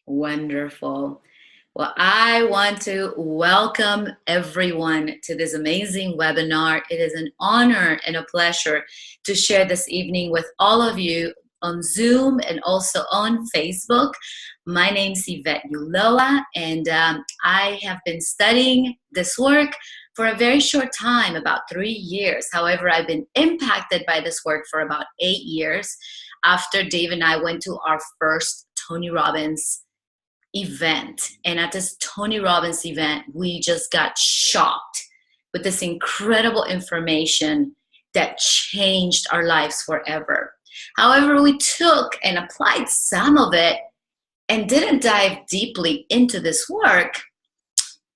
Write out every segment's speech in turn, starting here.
Wonderful. Well, I want to welcome everyone to this amazing webinar. It is an honor and a pleasure to share this evening with all of you on Zoom and also on Facebook. My name's Yvette Ulloa, and I have been studying this work for a very short time, about 3 years. However, I've been impacted by this work for about 8 years after Dave and I went to our first Tony Robbins event. And at this Tony Robbins event, we just got shocked with this incredible information that changed our lives forever. However, we took and applied some of it and didn't dive deeply into this work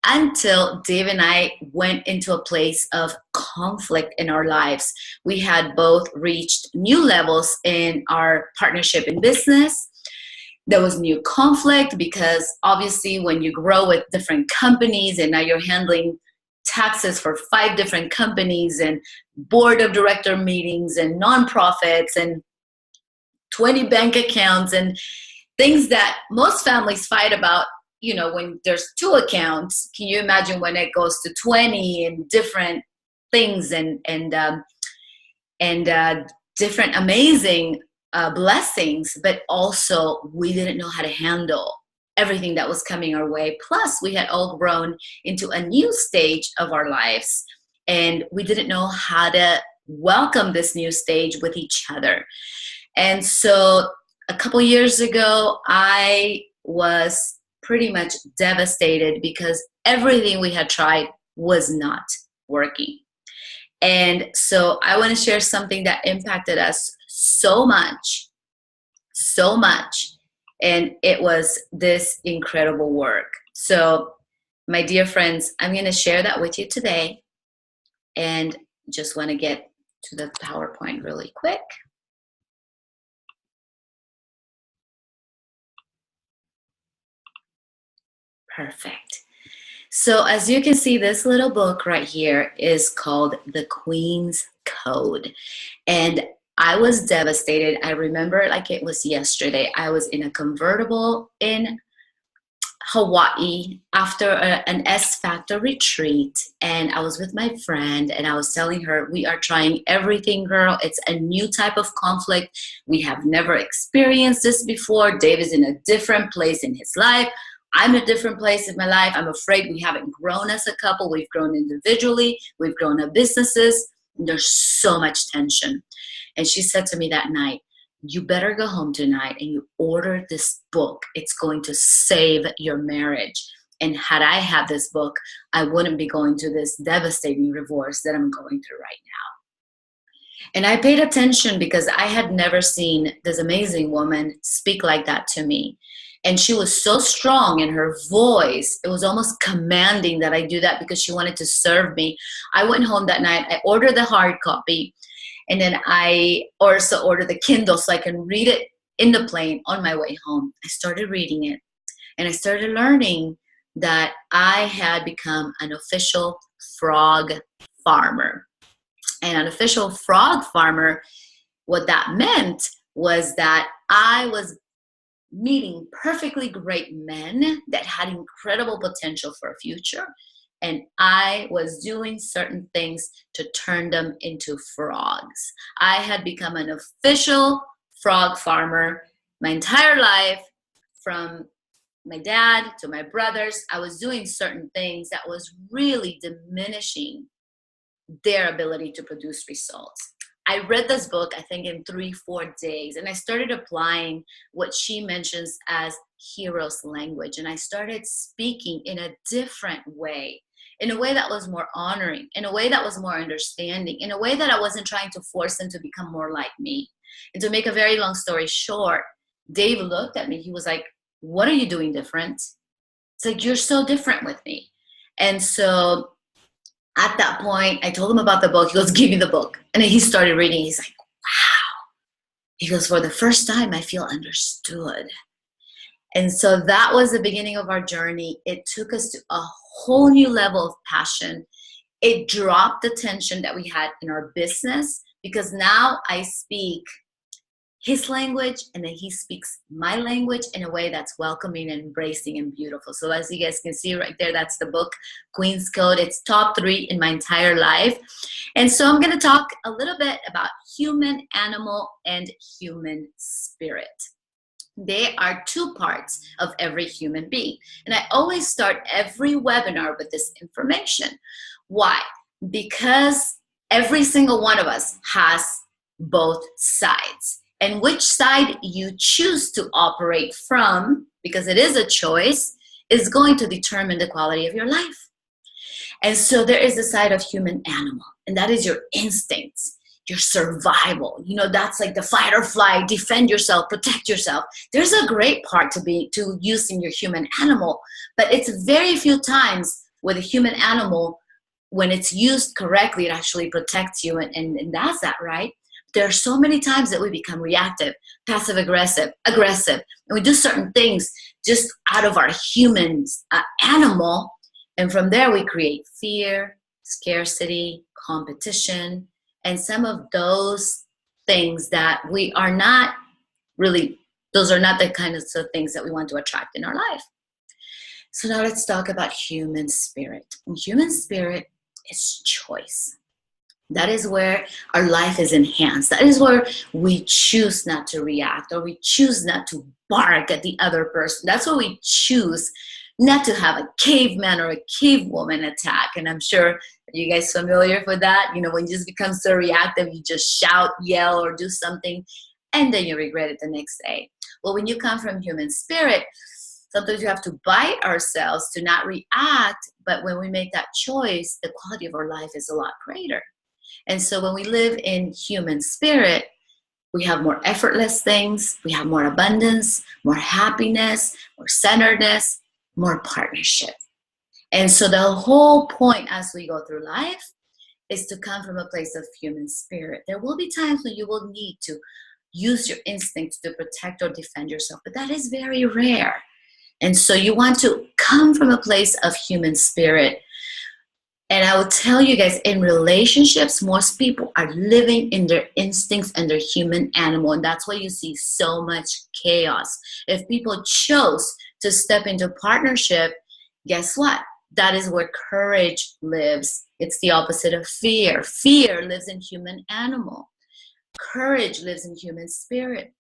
until Dave and I went into a place of conflict in our lives. We had both reached new levels in our partnership in business. There was new conflict because obviously when you grow with different companies and now you're handling taxes for 5 different companies and board of director meetings and nonprofits and 20 bank accounts and things that most families fight about, you know, when there's 2 accounts. Can you imagine when it goes to 20 and different things and different amazing blessings, but also we didn't know how to handle everything that was coming our way. Plus, we had all grown into a new stage of our lives, and we didn't know how to welcome this new stage with each other. And so a couple years ago, I was pretty much devastated because everything we had tried was not working. And so I want to share something that impacted us so much, and it was this incredible work. So, my dear friends, I'm going to share that with you today, and just want to get to the PowerPoint really quick. Perfect. So as you can see, this little book right here is called The Queen's Code. And I was devastated. I remember like it was yesterday. I was in a convertible in Hawaii after an S Factor retreat, and I was with my friend, and I was telling her, we are trying everything, girl. It's a new type of conflict. We have never experienced this before. Dave is in a different place in his life. I'm in a different place in my life. I'm afraid we haven't grown as a couple. We've grown individually. We've grown our businesses. There's so much tension. And she said to me that night, you better go home tonight and you order this book. It's going to save your marriage. And had I had this book, I wouldn't be going through this devastating divorce that I'm going through right now. And I paid attention because I had never seen this amazing woman speak like that to me. And she was so strong in her voice. It was almost commanding that I do that because she wanted to serve me. I went home that night. I ordered the hard copy. And then I also ordered the Kindle so I can read it in the plane on my way home. I started reading it. And I started learning that I had become an official frog farmer. And an official frog farmer, what that meant was that I was meeting perfectly great men that had incredible potential for a future. And I was doing certain things to turn them into frogs. I had become an official frog farmer my entire life. From my dad to my brothers, I was doing certain things that was really diminishing their ability to produce results. I read this book, I think, in 3-4 days, and I started applying what she mentions as hero's language. And I started speaking in a different way, in a way that was more honoring, in a way that was more understanding, in a way that I wasn't trying to force them to become more like me. And to make a very long story short, Dave looked at me. He was like, what are you doing different? It's like, you're so different with me. And so at that point, I told him about the book. He goes, give me the book. And then he started reading. He's like, wow. He goes, for the first time, I feel understood. And so that was the beginning of our journey. It took us to a whole new level of passion. It dropped the tension that we had in our business because now I speak his language, and then he speaks my language in a way that's welcoming and embracing and beautiful. So as you guys can see right there, that's the book, Queen's Code. It's top 3 in my entire life. And so I'm going to talk a little bit about human, animal, and human spirit. They are 2 parts of every human being. And I always start every webinar with this information. Why? Because every single one of us has both sides. And which side you choose to operate from, because it is a choice, is going to determine the quality of your life. And so there is the side of human animal, and that is your instincts, your survival. You know, that's like the fight or flight, defend yourself, protect yourself. There's a great part to using your human animal, but it's very few times with a human animal, when it's used correctly, it actually protects you and does that, right? There are so many times that we become reactive, passive aggressive, and we do certain things just out of our human animal. And from there, we create fear, scarcity, competition, and some of those things that we are not really, those are not the kind of things that we want to attract in our life. So now let's talk about human spirit. And human spirit is choice. That is where our life is enhanced. That is where we choose not to react, or we choose not to bark at the other person. That's where we choose not to have a caveman or a cavewoman attack. And I'm sure you guys familiar with that. You know, when you just become so reactive, you just shout, yell, or do something, and then you regret it the next day. Well, when you come from human spirit, sometimes you have to bite ourselves to not react. But when we make that choice, the quality of our life is a lot greater. And so when we live in human spirit, we have more effortless things, we have more abundance, more happiness, more centeredness, more partnership. And so the whole point as we go through life is to come from a place of human spirit. There will be times when you will need to use your instincts to protect or defend yourself, but that is very rare. And so you want to come from a place of human spirit. And I will tell you guys, in relationships, most people are living in their instincts and their human animal. And that's why you see so much chaos. If people chose to step into partnership, guess what? That is where courage lives. It's the opposite of fear. Fear lives in human animal. Courage lives in human spirit.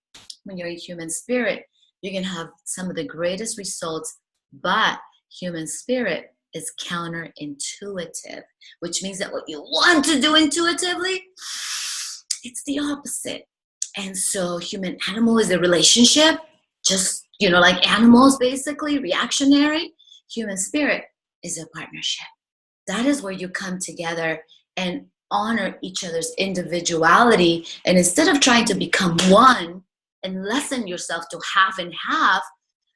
When you're in human spirit, you can have some of the greatest results, but human spirit is counterintuitive, which means that what you want to do intuitively, it's the opposite. And so human animal is a relationship, just, you know, like animals, basically, reactionary. Human spirit is a partnership. That is where you come together and honor each other's individuality. And instead of trying to become one and lessen yourself to half and half,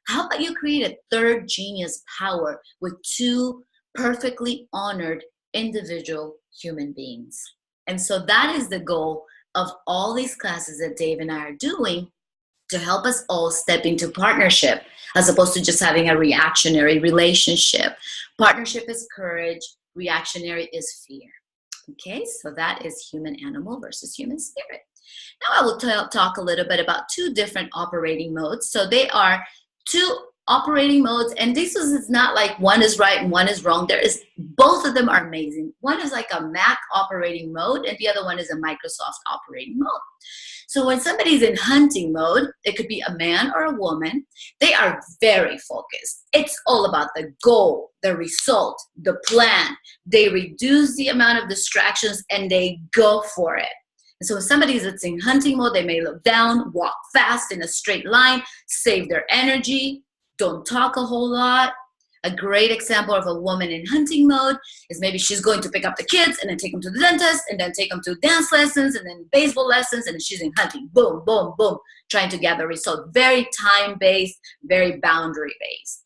how about you create a third genius power with 2 perfectly honored individual human beings? And so that is the goal of all these classes that Dave and I are doing, to help us all step into partnership, as opposed to just having a reactionary relationship. Partnership is courage, reactionary is fear. Okay, so that is human animal versus human spirit. Now I will talk a little bit about 2 different operating modes. So they are 2 operating modes, and this is not like one is right and one is wrong. Both of them are amazing. One is like a Mac operating mode, and the other one is a Microsoft operating mode. So when somebody's in hunting mode, it could be a man or a woman. They are very focused. It's all about the goal, the result, the plan. They reduce the amount of distractions and they go for it. And so if somebody's in hunting mode, they may look down, walk fast in a straight line, save their energy, don't talk a whole lot. A great example of a woman in hunting mode is maybe she's going to pick up the kids and then take them to the dentist and then take them to dance lessons and then baseball lessons, and then she's in hunting. Boom, boom, boom, trying to gather results. Very time-based, very boundary-based.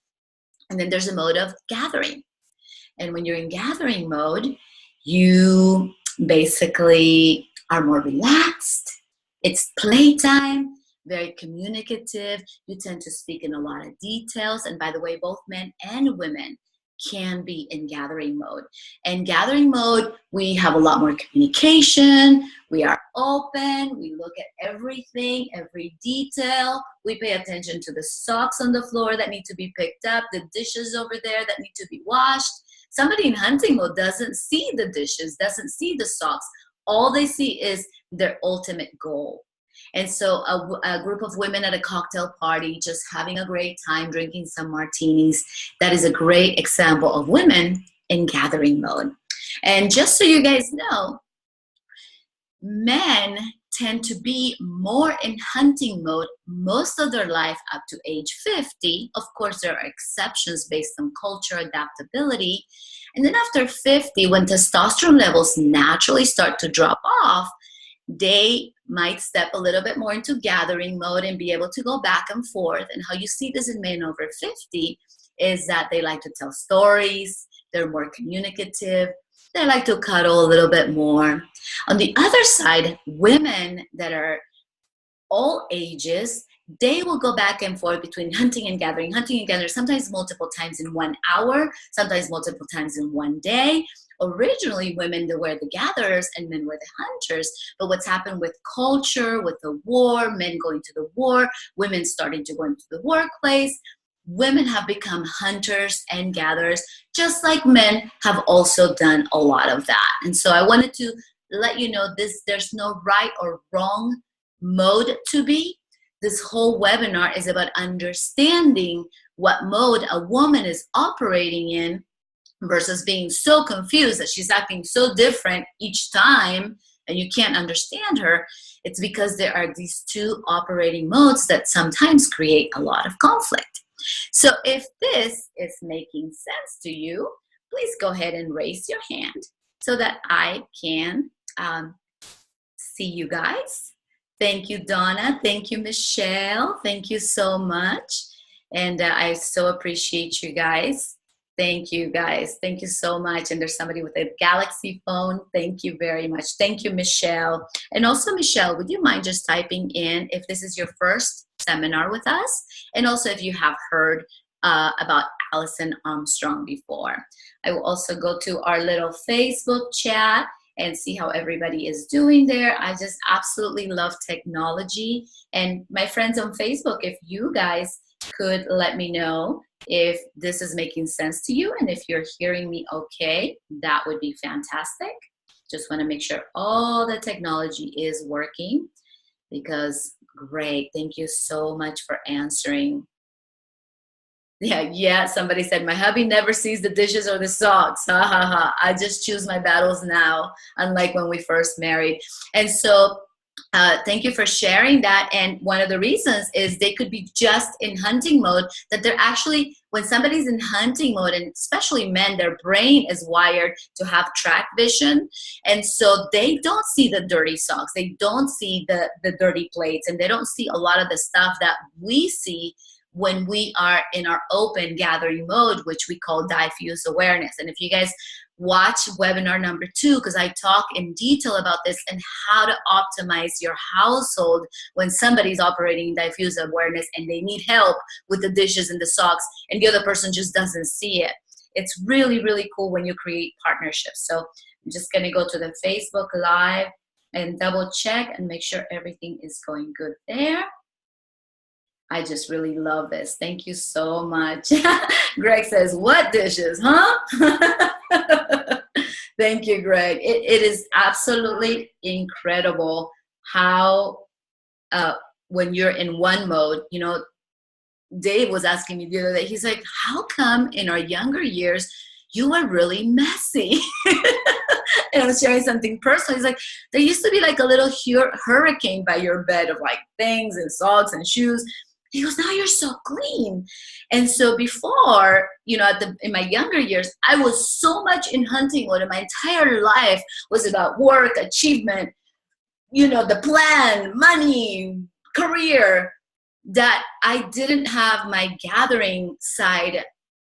And then there's a mode of gathering. And when you're in gathering mode, you basically are more relaxed. It's playtime, very communicative. You tend to speak in a lot of details. And by the way, both men and women can be in gathering mode. And gathering mode, we have a lot more communication. We are open. We look at everything, every detail. We pay attention to the socks on the floor that need to be picked up, the dishes over there that need to be washed. Somebody in hunting mode doesn't see the dishes, doesn't see the socks. All they see is their ultimate goal. And so a group of women at a cocktail party, just having a great time, drinking some martinis, that is a great example of women in gathering mode. And just so you guys know, men tend to be more in hunting mode most of their life up to age 50. Of course, there are exceptions based on culture, adaptability. And then after 50, when testosterone levels naturally start to drop off, they might step a little bit more into gathering mode and be able to go back and forth. And how you see this in men over 50 is that they like to tell stories, they're more communicative, they like to cuddle a little bit more. On the other side, women that are all ages, they will go back and forth between hunting and gathering, sometimes multiple times in 1 hour, sometimes multiple times in one day. Originally, women were the gatherers and men were the hunters. But what's happened with culture, with the war, men going to the war, women starting to go into the workplace, women have become hunters and gatherers, just like men have also done a lot of that. And so I wanted to let you know this, there's no right or wrong mode to be. This whole webinar is about understanding what mode a woman is operating in versus being so confused that she's acting so different each time and you can't understand her. It's because there are these two operating modes that sometimes create a lot of conflict. So if this is making sense to you, please go ahead and raise your hand so that I can see you guys. Thank you, Donna. Thank you, Michelle. Thank you so much. And I so appreciate you guys. Thank you, guys. Thank you so much. And there's somebody with a Galaxy phone. Thank you very much. Thank you, Michelle. And also, Michelle, would you mind just typing in if this is your first seminar with us? And also if you have heard about Allison Armstrong before. I will also go to our little Facebook chat and see how everybody is doing there. I just absolutely love technology. And my friends on Facebook, if you guys could let me know if this is making sense to you and if you're hearing me okay, that would be fantastic. Just want to make sure all the technology is working because great. Thank you so much for answering. Yeah, somebody said, my hubby never sees the dishes or the socks. Ha, ha, ha. I just choose my battles now, unlike when we first married. And so thank you for sharing that. And one of the reasons is they could be just in hunting mode, that they're actually, when somebody's in hunting mode, and especially men, their brain is wired to have track vision. And so they don't see the dirty socks. They don't see the dirty plates. And they don't see a lot of the stuff that we see when we are in our open gathering mode, which we call diffuse awareness. And if you guys watch webinar number 2, because I talk in detail about this and how to optimize your household when somebody's operating in diffuse awareness and they need help with the dishes and the socks and the other person just doesn't see it. It's really, really cool when you create partnerships. So I'm just going to go to the Facebook Live and double check and make sure everything is going good there. I just really love this. Thank you so much. Greg says, what dishes, huh? Thank you, Greg. It is absolutely incredible how when you're in one mode, you know, Dave was asking me the other day, he's like, how come in our younger years, you were really messy? And I was sharing something personal. He's like, there used to be like a little hurricane by your bed of like things and socks and shoes. He goes, now you're so clean. And so before, you know, in my younger years, I was so much in hunting mode, and my entire life was about work, achievement, you know, the plan, money, career, that I didn't have my gathering side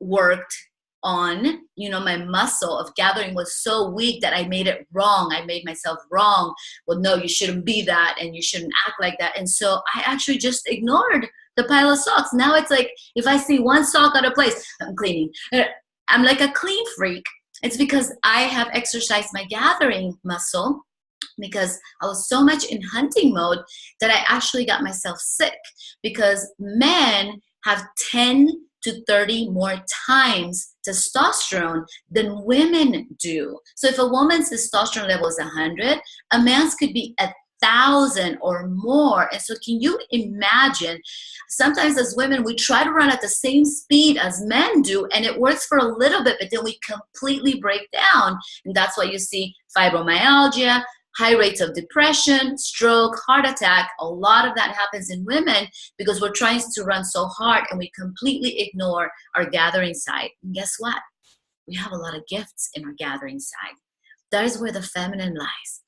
worked on. You know, my muscle of gathering was so weak that I made it wrong. I made myself wrong. Well, no, you shouldn't be that, and you shouldn't act like that. And so I actually just ignored the pile of socks. Now it's like, if I see one sock out of place, I'm cleaning. I'm like a clean freak. It's because I have exercised my gathering muscle, because I was so much in hunting mode that I actually got myself sick, because men have 10 to 30 more times testosterone than women do. So if a woman's testosterone level is 100, a man's could be 1,000 or more. And so can you imagine, sometimes as women, we try to run at the same speed as men do, and it works for a little bit, but then we completely break down. And that's why you see fibromyalgia, high rates of depression, stroke, heart attack. A lot of that happens in women because we're trying to run so hard and we completely ignore our gathering side. And guess what? We have a lot of gifts in our gathering side. That is where the feminine lies.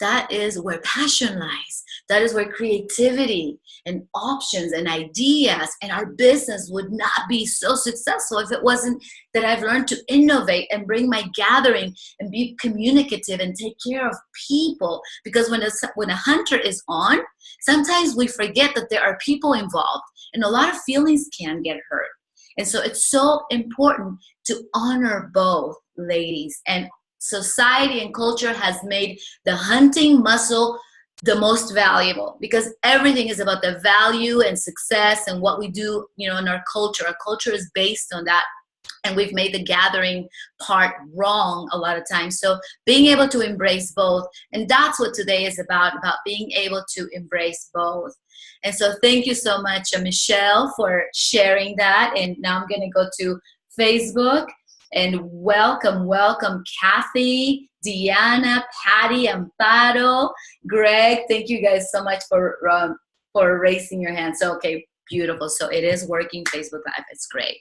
That is where passion lies. That is where creativity and options and ideas and our business would not be so successful if it wasn't that I've learned to innovate and bring my gathering and be communicative and take care of people. Because when a hunter is on, sometimes we forget that there are people involved and a lot of feelings can get hurt. And so it's so important to honor both, ladies. And society and culture has made the hunting muscle the most valuable, because everything is about the value and success and what we do, in our culture. Our culture is based on that. And we've made the gathering part wrong a lot of times. So being able to embrace both, and that's what today is about being able to embrace both. And so thank you so much, Michelle, for sharing that. And now I'm going to go to Facebook. And welcome, Kathy, Deanna, Patty, Amparo, Greg. Thank you guys so much for raising your hand. So, okay, beautiful. So it is working, Facebook Live. It's great.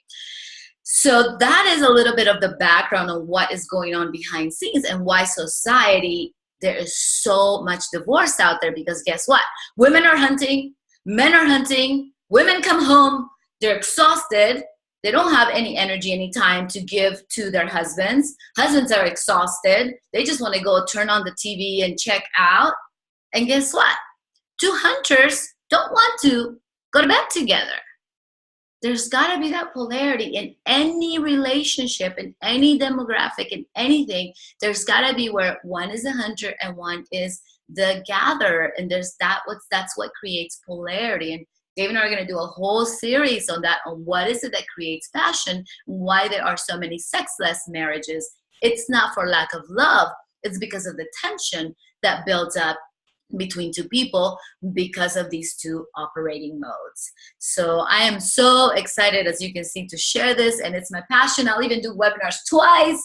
So that is a little bit of the background of what is going on behind scenes and why society, there is so much divorce out there. Because guess what? Women are hunting, men are hunting, women come home, they're exhausted. They don't have any energy, any time to give to their husbands. Husbands are exhausted. They just want to go turn on the TV and check out. And guess what? Two hunters don't want to go to bed together. There's got to be that polarity in any relationship, in any demographic, in anything. There's got to be where one is a hunter and one is the gatherer. And that's what creates polarity. And Dave and I are going to do a whole series on that, on what is it that creates passion, why there are so many sexless marriages. It's not for lack of love. It's because of the tension that builds up between two people because of these two operating modes. So I am so excited, as you can see, to share this, and it's my passion. I'll even do webinars twice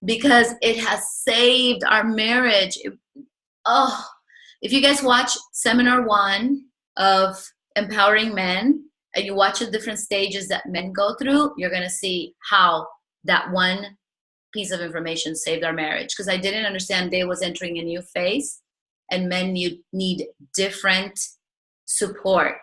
because it has saved our marriage. If you guys watch Seminar 1 of Empowering Men, and you watch the different stages that men go through, you're going to see how that one piece of information saved our marriage. Because I didn't understand Dave was entering a new phase, and men need different support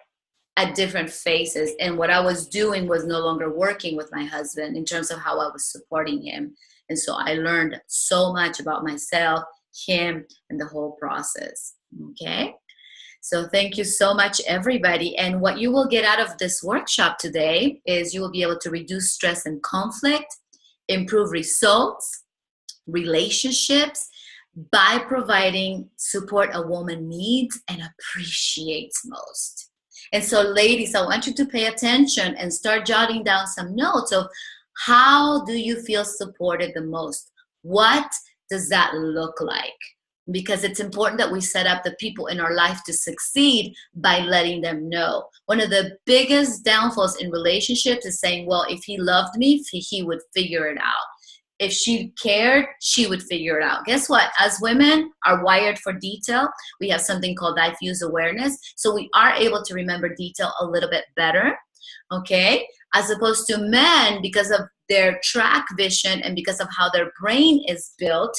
at different phases. And what I was doing was no longer working with my husband in terms of how I was supporting him. And so I learned so much about myself, him, and the whole process. Okay? So thank you so much, everybody. And what you will get out of this workshop today is you will be able to reduce stress and conflict, improve results, relationships, by providing support a woman needs and appreciates most. And so, ladies, I want you to pay attention and start jotting down some notes of how do you feel supported the most? What does that look like? Because it's important that we set up the people in our life to succeed by letting them know. One of the biggest downfalls in relationships is saying, well, if he loved me, he would figure it out. If she cared, she would figure it out. Guess what? As women are wired for detail, we have something called diffuse awareness. So we are able to remember detail a little bit better, okay? As opposed to men, because of their track vision and because of how their brain is built,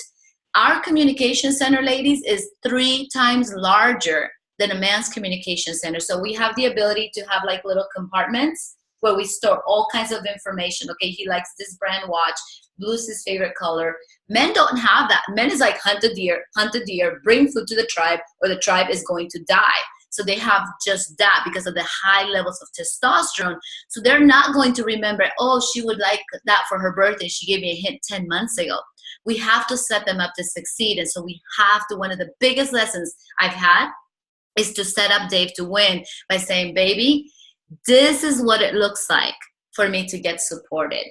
our communication center, ladies, is 3 times larger than a man's communication center. So we have the ability to have like little compartments where we store all kinds of information. Okay, he likes this brand watch. Blue's his favorite color. Men don't have that. Men is like hunt a deer, bring food to the tribe, or the tribe is going to die. So they have just that because of the high levels of testosterone. So they're not going to remember, oh, she would like that for her birthday. She gave me a hint 10 months ago. We have to set them up to succeed. And so we have to, one of the biggest lessons I've had is to set up Dave to win by saying, baby, this is what it looks like for me to get supported.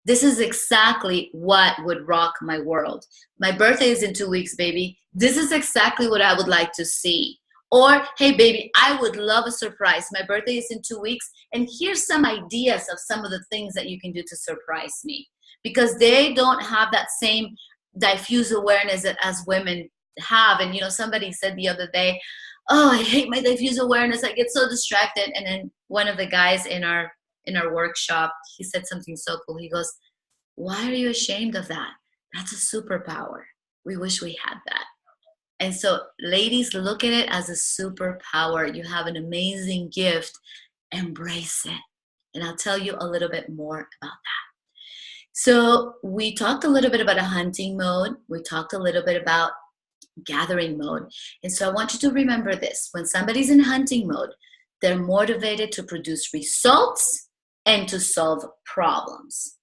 This is exactly what would rock my world. My birthday is in 2 weeks, baby. This is exactly what I would like to see. Or, hey, baby, I would love a surprise. My birthday is in 2 weeks. And here's some ideas of some of the things that you can do to surprise me. Because they don't have that same diffuse awareness that as women have. And, you know, somebody said the other day, oh, I hate my diffuse awareness. I get so distracted. And then one of the guys in our workshop, he said something so cool. He goes, why are you ashamed of that? That's a superpower. We wish we had that. And so ladies, look at it as a superpower. You have an amazing gift. Embrace it. And I'll tell you a little bit more about that. So we talked a little bit about a hunting mode. We talked a little bit about gathering mode. And so I want you to remember this. When somebody's in hunting mode, they're motivated to produce results and to solve problems.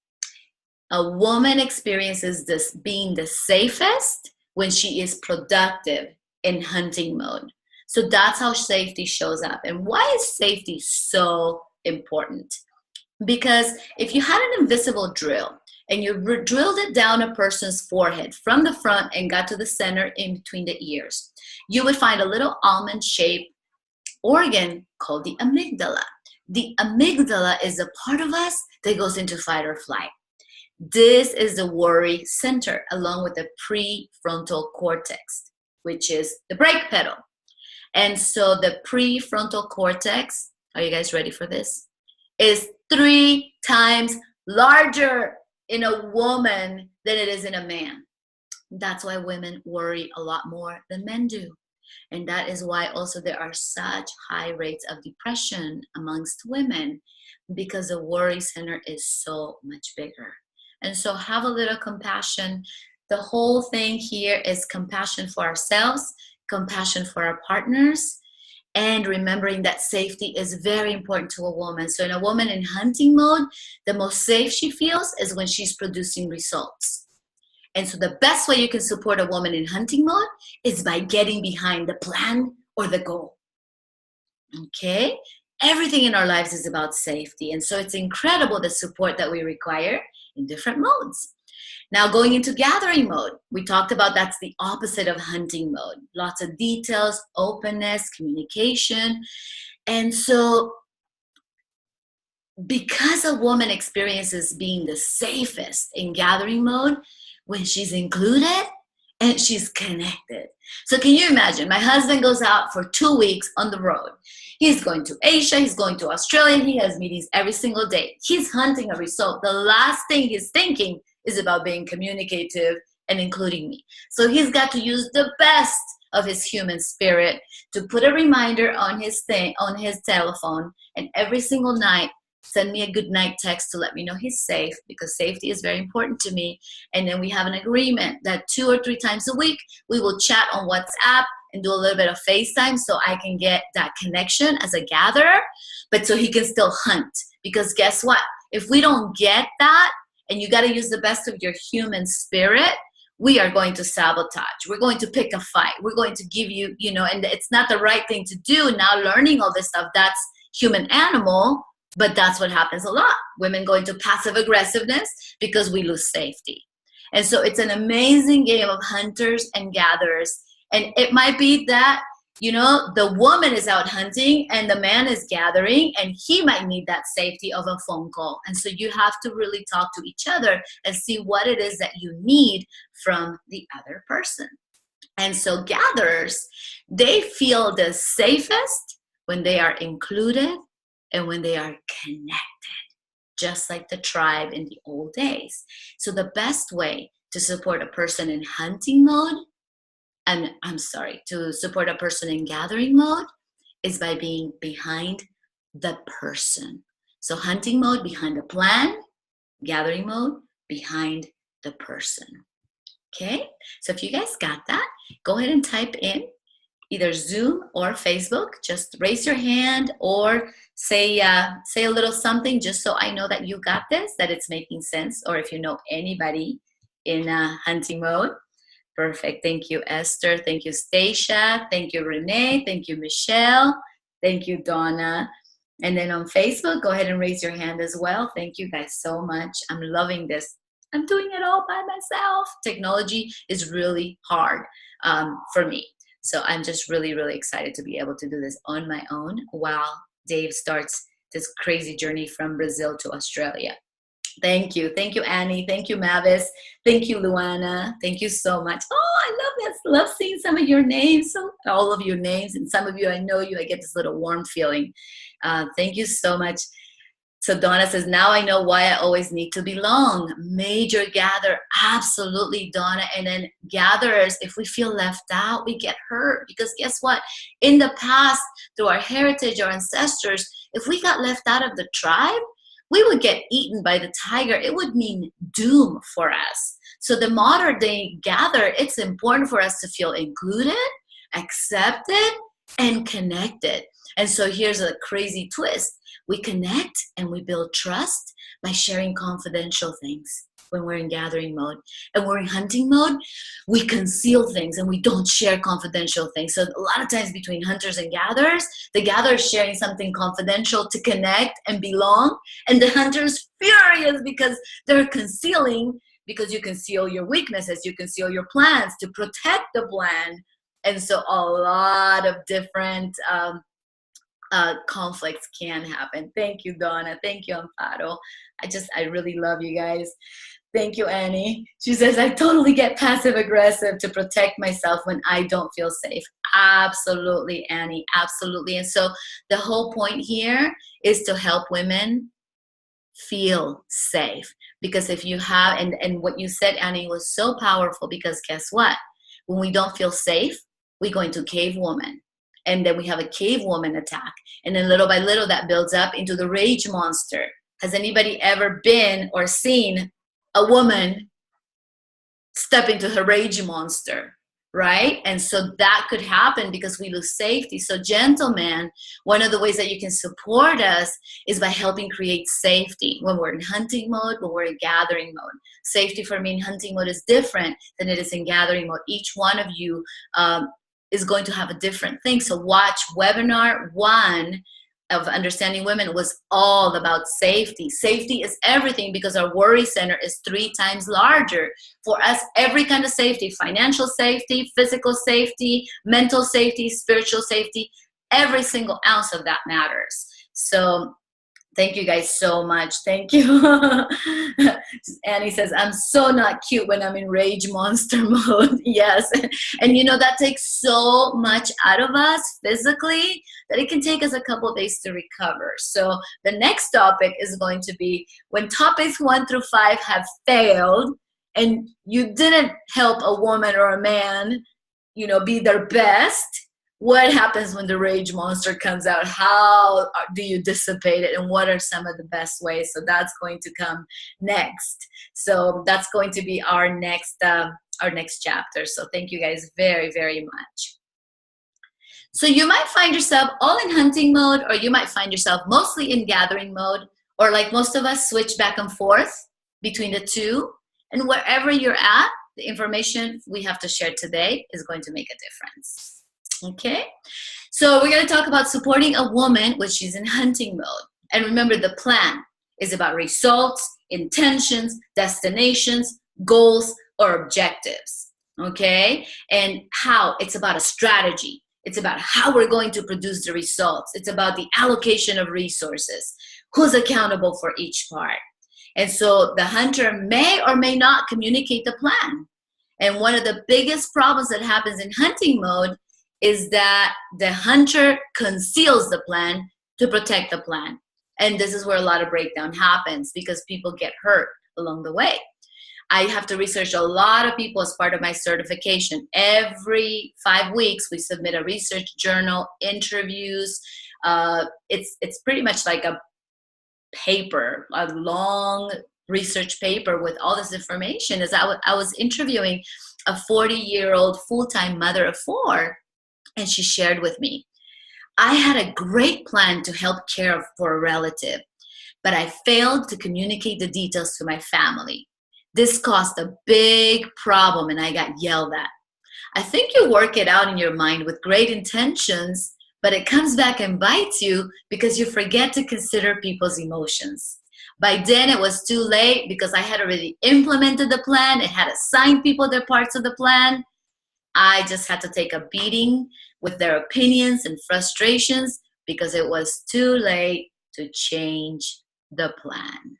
A woman experiences this being the safest when she is productive in hunting mode. So that's how safety shows up. And why is safety so important? Because if you had an invisible drill and you drilled it down a person's forehead from the front and got to the center in between the ears, you would find a little almond-shaped organ called the amygdala. The amygdala is a part of us that goes into fight or flight. This is the worry center, along with the prefrontal cortex, which is the brake pedal. And so the prefrontal cortex, are you guys ready for this? Is 3 times larger in a woman than it is in a man. That's why women worry a lot more than men do. And that is why also there are such high rates of depression amongst women, because the worry center is so much bigger. And so have a little compassion. The whole thing here is compassion for ourselves, compassion for our partners, and remembering that safety is very important to a woman. So in a woman in hunting mode, the most safe she feels is when she's producing results. And so the best way you can support a woman in hunting mode is by getting behind the plan or the goal. Okay? Everything in our lives is about safety. And so it's incredible the support that we require in different modes. Now going into gathering mode, we talked about that's the opposite of hunting mode. Lots of details, openness, communication. And so because a woman experiences being the safest in gathering mode, when she's included and she's connected. So can you imagine? My husband goes out for 2 weeks on the road. He's going to Asia. He's going to Australia. He has meetings every single day. He's hunting a result. The last thing he's thinking is about being communicative and including me. So he's got to use the best of his human spirit to put a reminder on his telephone, and every single night send me a good night text to let me know he's safe, because safety is very important to me. And then we have an agreement that 2 or 3 times a week, we will chat on WhatsApp and do a little bit of FaceTime so I can get that connection as a gatherer, but so he can still hunt. Because guess what? If we don't get that, and you got to use the best of your human spirit, we are going to sabotage. We're going to pick a fight. We're going to give you, and it's not the right thing to do. Now learning all this stuff, that's human animal. But that's what happens a lot. Women go into passive aggressiveness because we lose safety. And so it's an amazing game of hunters and gatherers. And it might be that, the woman is out hunting and the man is gathering, and he might need that safety of a phone call. And so you have to really talk to each other and see what it is that you need from the other person. And so gatherers, they feel the safest when they are included and when they are connected, just like the tribe in the old days. So the best way to support a person in hunting mode, to support a person in gathering mode, is by being behind the person. So hunting mode, behind the plan; gathering mode, behind the person. Okay? So if you guys got that, go ahead and type in either Zoom or Facebook, just raise your hand or say a little something just so I know that you got this, that it's making sense, or if you know anybody in hunting mode. Perfect. Thank you, Esther. Thank you, Stacia. Thank you, Renee. Thank you, Michelle. Thank you, Donna. And then on Facebook, go ahead and raise your hand as well. Thank you guys so much. I'm loving this. I'm doing it all by myself. Technology is really hard for me. So I'm just really, really excited to be able to do this on my own while Dave starts this crazy journey from Brazil to Australia. Thank you. Thank you, Annie. Thank you, Mavis. Thank you, Luana. Thank you so much. Oh, I love this. Love seeing some of your names, all of your names. And some of you, I know you, I get this little warm feeling. Thank you so much. So Donna says, now I know why I always need to belong. Major gather. Absolutely, Donna. And then gatherers, if we feel left out, we get hurt. Because guess what? In the past, through our heritage, our ancestors, if we got left out of the tribe, we would get eaten by the tiger. It would mean doom for us. So the modern day gather, it's important for us to feel included, accepted, and connected. And so here's a crazy twist. We connect and we build trust by sharing confidential things when we're in gathering mode. And we're in hunting mode, we conceal things and we don't share confidential things. So a lot of times between hunters and gatherers, the gatherer is sharing something confidential to connect and belong. And the hunter's furious because they're concealing, because you conceal your weaknesses, you conceal your plans to protect the plan. And so a lot of different conflicts can happen. Thank you, Donna. Thank you, Amparo. I really love you guys. Thank you, Annie. She says, I totally get passive aggressive to protect myself when I don't feel safe. Absolutely, Annie. Absolutely. And so the whole point here is to help women feel safe. Because if you have, and what you said, Annie, was so powerful, because guess what? When we don't feel safe, we go into cavewoman. And then we have a cavewoman attack. And then little by little that builds up into the rage monster. Has anybody ever been or seen a woman step into her rage monster, right? And so that could happen because we lose safety. So gentlemen, one of the ways that you can support us is by helping create safety when we're in hunting mode, when we're in gathering mode. Safety for me in hunting mode is different than it is in gathering mode. Each one of you is going to have a different thing. So watch webinar 1 of Understanding Women was all about safety. Safety is everything because our worry center is 3 times larger. For us, every kind of safety, financial safety, physical safety, mental safety, spiritual safety, every single ounce of that matters. So thank you guys so much. Thank you. Annie says, I'm so not cute when I'm in rage monster mode. Yes. And you know, that takes so much out of us physically that it can take us a couple of days to recover. So the next topic is going to be when topics 1 through 5 have failed and you didn't help a woman or a man, you know, be their best. What happens when the rage monster comes out? How do you dissipate it? And what are some of the best ways? So that's going to come next. So that's going to be our next chapter. So thank you guys very, very much. So you might find yourself all in hunting mode, or you might find yourself mostly in gathering mode, or like most of us switch back and forth between the two. And wherever you're at, the information we have to share today is going to make a difference. Okay, so we're going to talk about supporting a woman when she's in hunting mode. And remember, the plan is about results, intentions, destinations, goals, or objectives. Okay, and how it's about a strategy. It's about how we're going to produce the results. It's about the allocation of resources. Who's accountable for each part? And so the hunter may or may not communicate the plan. And one of the biggest problems that happens in hunting mode is that the hunter conceals the plan to protect the plan. And this is where a lot of breakdown happens because people get hurt along the way. I have to research a lot of people as part of my certification. Every 5 weeks, we submit a research journal, interviews. It's pretty much like a paper, a long research paper with all this information. As I was interviewing a 40-year-old full-time mother of 4, And she shared with me, I had a great plan to help care for a relative, but I failed to communicate the details to my family. This caused a big problem and I got yelled at. I think you work it out in your mind with great intentions, but it comes back and bites you because you forget to consider people's emotions. By then it was too late because I had already implemented the plan and had assigned people their parts of the plan. I just had to take a beating with their opinions and frustrations because it was too late to change the plan.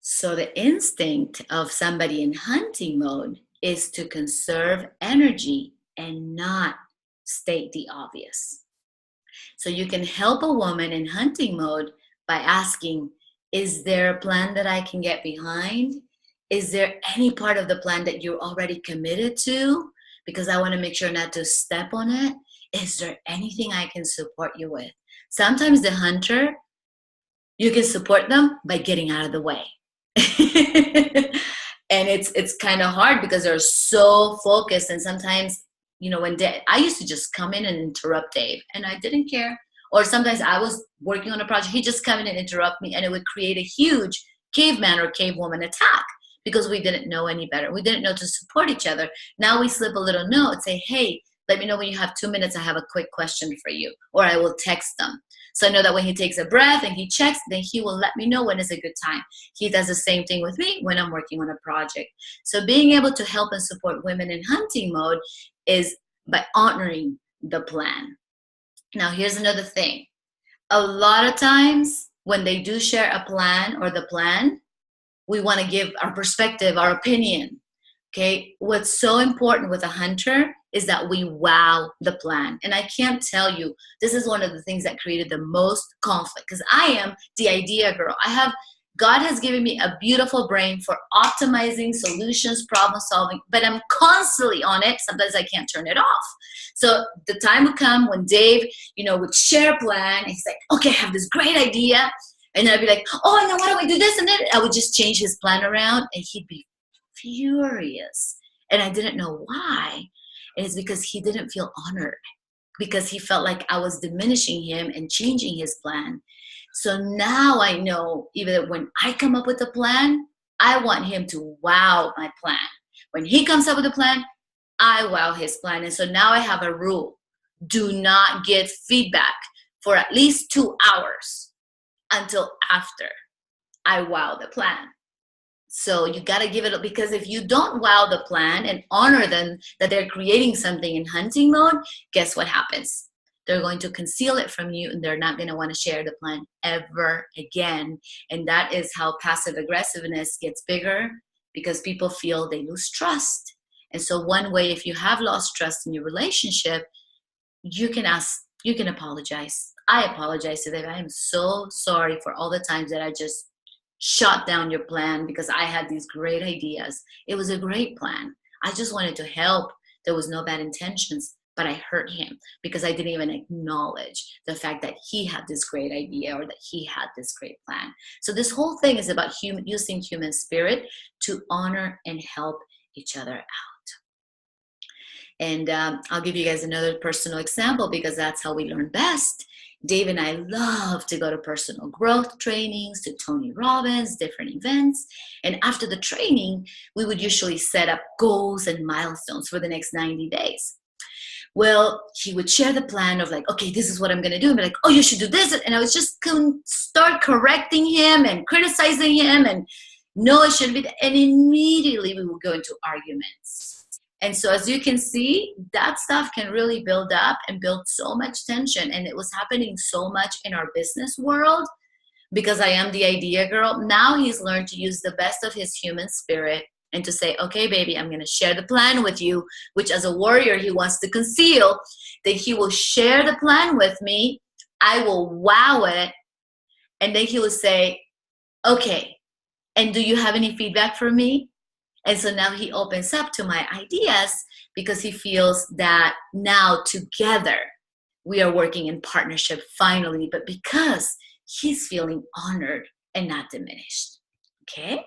So the instinct of somebody in hunting mode is to conserve energy and not state the obvious. So you can help a woman in hunting mode by asking, is there a plan that I can get behind? Is there any part of the plan that you're already committed to? Because I want to make sure not to step on it. Is there anything I can support you with? Sometimes the hunter, you can support them by getting out of the way. And it's kind of hard because they're so focused, and sometimes, you know, when I used to just come in and interrupt Dave and I didn't care, or sometimes I was working on a project, he'd just come in and interrupt me, and it would create a huge caveman or cavewoman attack because we didn't know any better. We didn't know to support each other. Now we slip a little note, say, hey, let me know when you have 2 minutes, I have a quick question for you, or I will text them. So I know that when he takes a breath and he checks, then he will let me know when is a good time. He does the same thing with me when I'm working on a project. So being able to help and support women in hunting mode is by honoring the plan. Now, here's another thing. A lot of times when they do share a plan or the plan, we want to give our perspective, our opinion. Okay, what's so important with a hunter is that we wow the plan. And I can't tell you, this is one of the things that created the most conflict because I am the idea girl. God has given me a beautiful brain for optimizing solutions, problem solving, but I'm constantly on it. Sometimes I can't turn it off. So the time would come when Dave, would share a plan. And he's like, okay, I have this great idea. And then I'd be like, oh, and then why don't we do this? And then I would just change his plan around and he'd be furious. And I didn't know why. And it's because he didn't feel honored, because he felt like I was diminishing him and changing his plan. So now I know, even when I come up with a plan, I want him to wow my plan. When he comes up with a plan, I wow his plan. And so now I have a rule. Do not get feedback for at least 2 hours until after I wow the plan. So you got to give it up, because if you don't wow the plan and honor them that they're creating something in hunting mode, guess what happens? They're going to conceal it from you and they're not going to want to share the plan ever again. And that is how passive aggressiveness gets bigger, because people feel they lose trust. And so one way, if you have lost trust in your relationship, you can apologize. I apologize to them. I am so sorry for all the times that I just shot down your plan because I had these great ideas. It was a great plan. I just wanted to help. There was no bad intentions, but I hurt him because I didn't even acknowledge the fact that he had this great idea or that he had this great plan. So this whole thing is about using human spirit to honor and help each other out. And I'll give you guys another personal example because that's how we learn best. Dave and I love to go to personal growth trainings, to Tony Robbins, different events. And after the training, we would usually set up goals and milestones for the next 90 days. Well, he would share the plan of like, okay, this is what I'm going to do. And be like, oh, you should do this. And I was just start correcting him and criticizing him. And no, it shouldn't be. And immediately we would go into arguments. And so as you can see, that stuff can really build up and build so much tension. And it was happening so much in our business world because I am the idea girl. Now he's learned to use the best of his human spirit and to say, okay, baby, I'm going to share the plan with you, which as a warrior, he wants to conceal, that he will share the plan with me. I will wow it. And then he will say, okay, and do you have any feedback for me? And so now he opens up to my ideas because he feels that now together we are working in partnership finally, but because he's feeling honored and not diminished. Okay?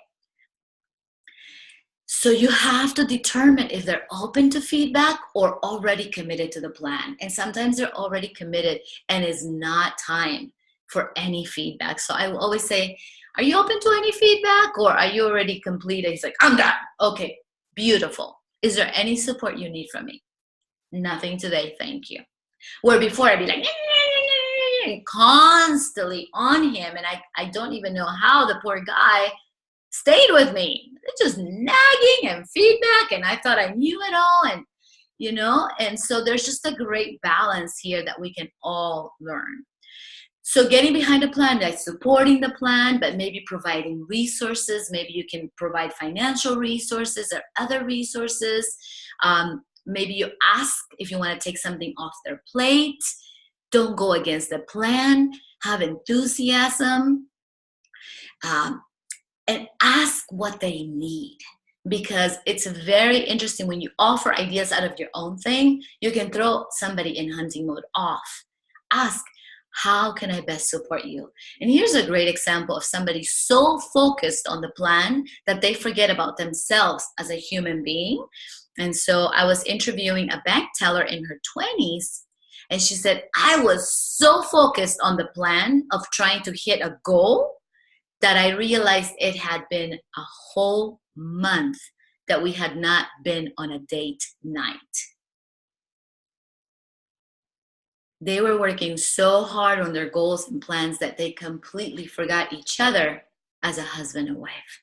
So you have to determine if they're open to feedback or already committed to the plan. And sometimes they're already committed and it's not time for any feedback. So I will always say, are you open to any feedback or are you already completed? He's like, I'm done. Okay, beautiful. Is there any support you need from me? Nothing today, thank you. Where before I'd be like, constantly on him. And I don't even know how the poor guy stayed with me. Just nagging and feedback. And I thought I knew it all. And, and so there's just a great balance here that we can all learn. So getting behind a plan, that's supporting the plan, but maybe providing resources. Maybe you can provide financial resources or other resources. Maybe you ask if you want to take something off their plate. Don't go against the plan. Have enthusiasm. And ask what they need. Because it's very interesting when you offer ideas out of your own thing, you can throw somebody in hunting mode off. Ask, how can I best support you? And here's a great example of somebody so focused on the plan that they forget about themselves as a human being. And so I was interviewing a bank teller in her 20s, and she said, I was so focused on the plan of trying to hit a goal that I realized it had been a whole month that we had not been on a date night. They were working so hard on their goals and plans that they completely forgot each other as a husband and wife.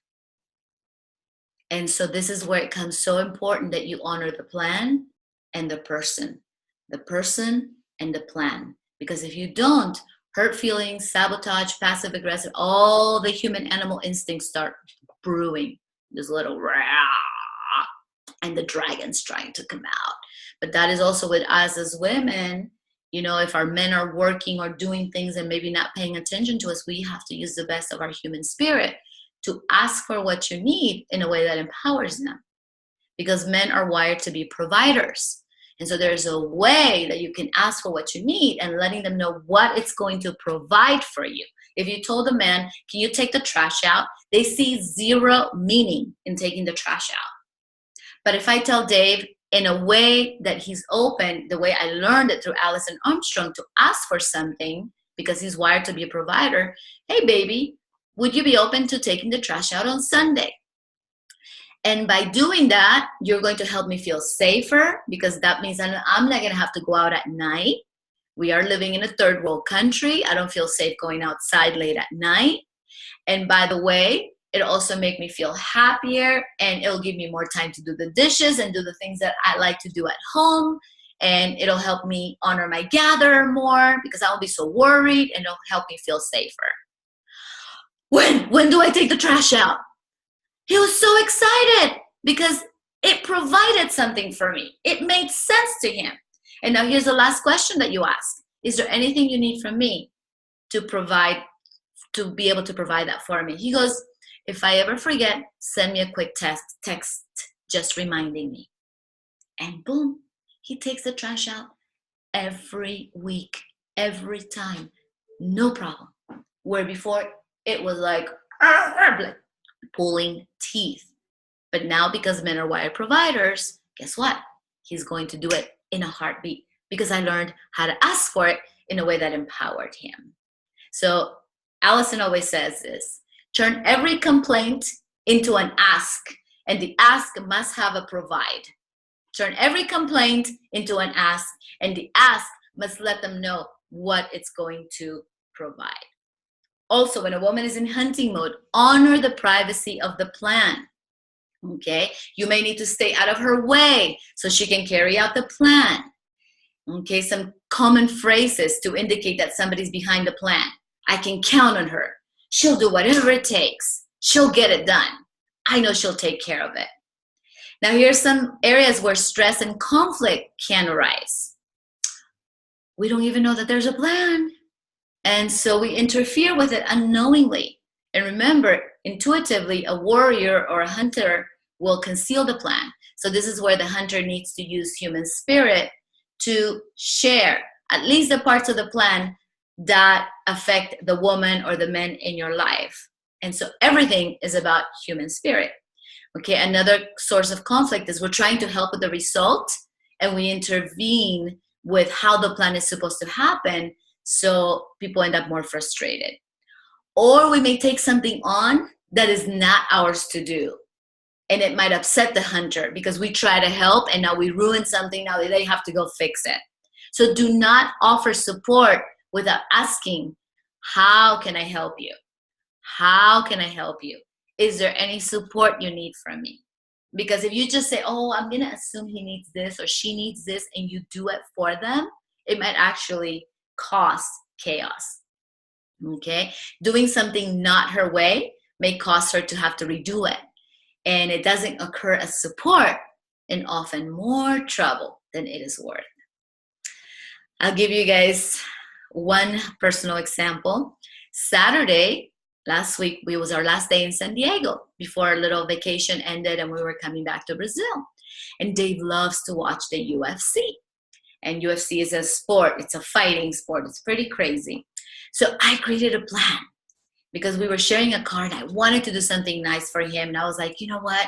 And so this is where it becomes so important that you honor the plan and the person and the plan. Because if you don't, hurt feelings, sabotage, passive aggressive, all the human animal instincts start brewing. This little rah, and the dragon's trying to come out. But that is also with us as women. If our men are working or doing things and maybe not paying attention to us, we have to use the best of our human spirit to ask for what you need in a way that empowers them. Because men are wired to be providers. And so there's a way that you can ask for what you need and letting them know what it's going to provide for you. If you told a man, can you take the trash out? They see zero meaning in taking the trash out. But if I tell Dave in a way that he's open, the way I learned it through Allison Armstrong, to ask for something because he's wired to be a provider, hey baby, would you be open to taking the trash out on Sunday? And by doing that, you're going to help me feel safer because that means I'm not going to have to go out at night. We are living in a third world country. I don't feel safe going outside late at night. And by the way, it'll also make me feel happier and it'll give me more time to do the dishes and do the things that I like to do at home. And it'll help me honor my gatherer more because I won't be so worried, and it'll help me feel safer. When do I take the trash out? He was so excited because it provided something for me. It made sense to him. And now here's the last question that you ask. Is there anything you need from me to be able to provide that for me? He goes, if I ever forget, send me a quick text just reminding me. And boom, he takes the trash out every week, every time. No problem. Where before it was like pulling teeth. But now, because men are wired providers, guess what? He's going to do it in a heartbeat because I learned how to ask for it in a way that empowered him. So Allison always says this: turn every complaint into an ask, and the ask must have a provide. Turn every complaint into an ask, and the ask must let them know what it's going to provide. Also, when a woman is in hunting mode, honor the privacy of the plan. Okay, you may need to stay out of her way so she can carry out the plan. Okay, some common phrases to indicate that somebody's behind the plan. I can count on her. She'll do whatever it takes. She'll get it done. I know she'll take care of it. Now, here's some areas where stress and conflict can arise. We don't even know that there's a plan. And so we interfere with it unknowingly. And remember, intuitively, a warrior or a hunter will conceal the plan. So this is where the hunter needs to use human spirit to share at least the parts of the plan that affect the woman or the men in your life. And so everything is about human spirit. Okay, another source of conflict is we're trying to help with the result and we intervene with how the plan is supposed to happen, so people end up more frustrated. Or we may take something on that is not ours to do, and it might upset the hunter because we try to help and now we ruin something, now they have to go fix it. So do not offer support without asking, how can I help you? How can I help you? Is there any support you need from me? Because if you just say, oh, I'm going to assume he needs this or she needs this, and you do it for them, it might actually cause chaos. Okay? Doing something not her way may cause her to have to redo it. And it doesn't occur as support, and often more trouble than it is worth. I'll give you guys one personal example. Saturday, last week, it was our last day in San Diego before our little vacation ended and we were coming back to Brazil. And Dave loves to watch the UFC. And UFC is a sport. It's a fighting sport. It's pretty crazy. So I created a plan because we were sharing a car and I wanted to do something nice for him. And I was like, you know what?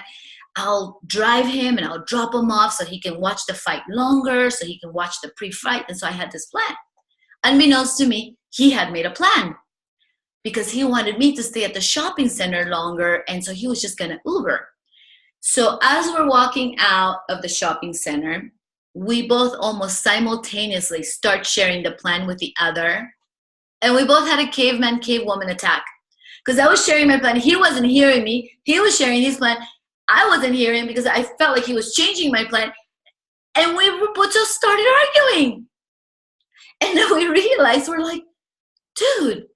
I'll drive him and I'll drop him off so he can watch the fight longer, so he can watch the pre-fight. And so I had this plan. Unbeknownst to me, he had made a plan because he wanted me to stay at the shopping center longer. And so he was just going to Uber. So as we're walking out of the shopping center, we both almost simultaneously start sharing the plan with the other. And we both had a caveman, cavewoman attack. Because I was sharing my plan. He wasn't hearing me. He was sharing his plan. I wasn't hearing because I felt like he was changing my plan. And we both just started arguing. And then we realized, we're like, dude,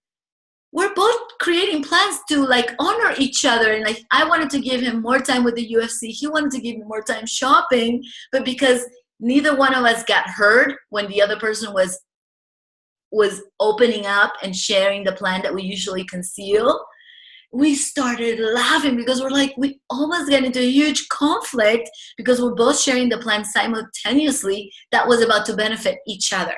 we're both creating plans to like honor each other. And like, I wanted to give him more time with the UFC. He wanted to give me more time shopping. But because neither one of us got heard when the other person was opening up and sharing the plan that we usually conceal, we started laughing because we're like, we almost got into a huge conflict because we're both sharing the plan simultaneously that was about to benefit each other.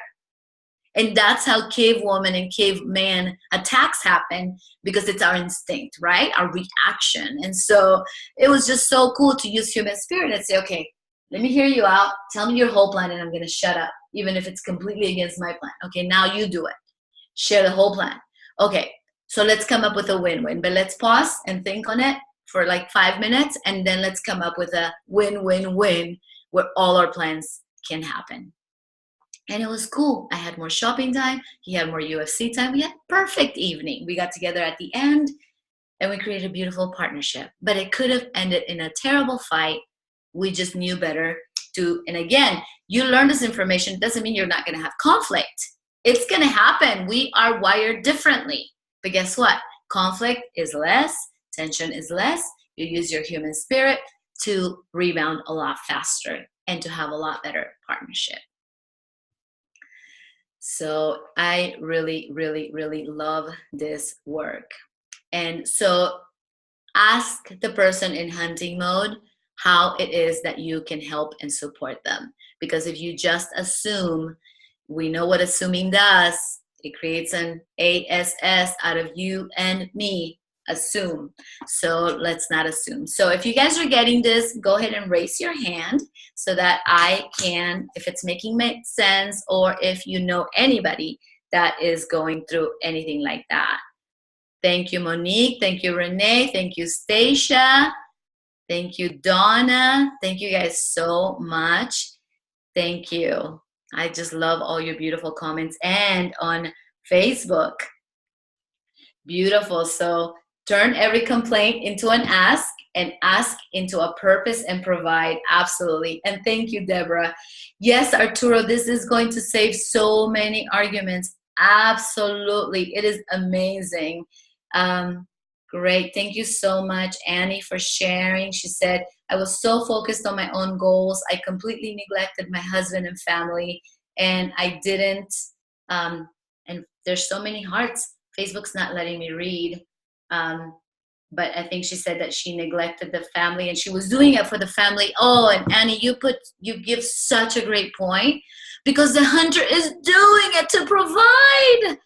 And that's how cavewoman and caveman attacks happen, because it's our instinct, right? Our reaction. And so it was just so cool to use human spirit and say, okay, let me hear you out. Tell me your whole plan and I'm going to shut up, even if it's completely against my plan. Okay, now you do it. Share the whole plan. Okay, so let's come up with a win-win. But let's pause and think on it for like 5 minutes, and then let's come up with a win-win-win where all our plans can happen. And it was cool. I had more shopping time. He had more UFC time. We had a perfect evening. We got together at the end, and we created a beautiful partnership. But it could have ended in a terrible fight. We just knew better to, and again, you learn this information. It doesn't mean you're not going to have conflict. It's going to happen. We are wired differently. But guess what? Conflict is less. Tension is less. You use your human spirit to rebound a lot faster and to have a lot better partnership. So I really, really, really love this work. And so ask the person in hunting mode how it is that you can help and support them. Because if you just assume, we know what assuming does. It creates an ASS out of you and me. Assume. So let's not assume. So if you guys are getting this, go ahead and raise your hand so that I can, if it's making sense, or if you know anybody that is going through anything like that. Thank you, Monique. Thank you, Renee. Thank you, Stacia. Thank you, Donna. Thank you guys so much. Thank you. I just love all your beautiful comments. And on Facebook. Beautiful. So turn every complaint into an ask, and ask into a purpose and provide. Absolutely. And thank you, Deborah. Yes, Arturo, this is going to save so many arguments. Absolutely. It is amazing. Great. Thank you so much, Annie, for sharing. She said, I was so focused on my own goals. I completely neglected my husband and family, and I didn't. And there's so many hearts. Facebook's not letting me read. But I think she said that she neglected the family and she was doing it for the family. Oh, and Annie, you give such a great point, because the hunter is doing it to provide.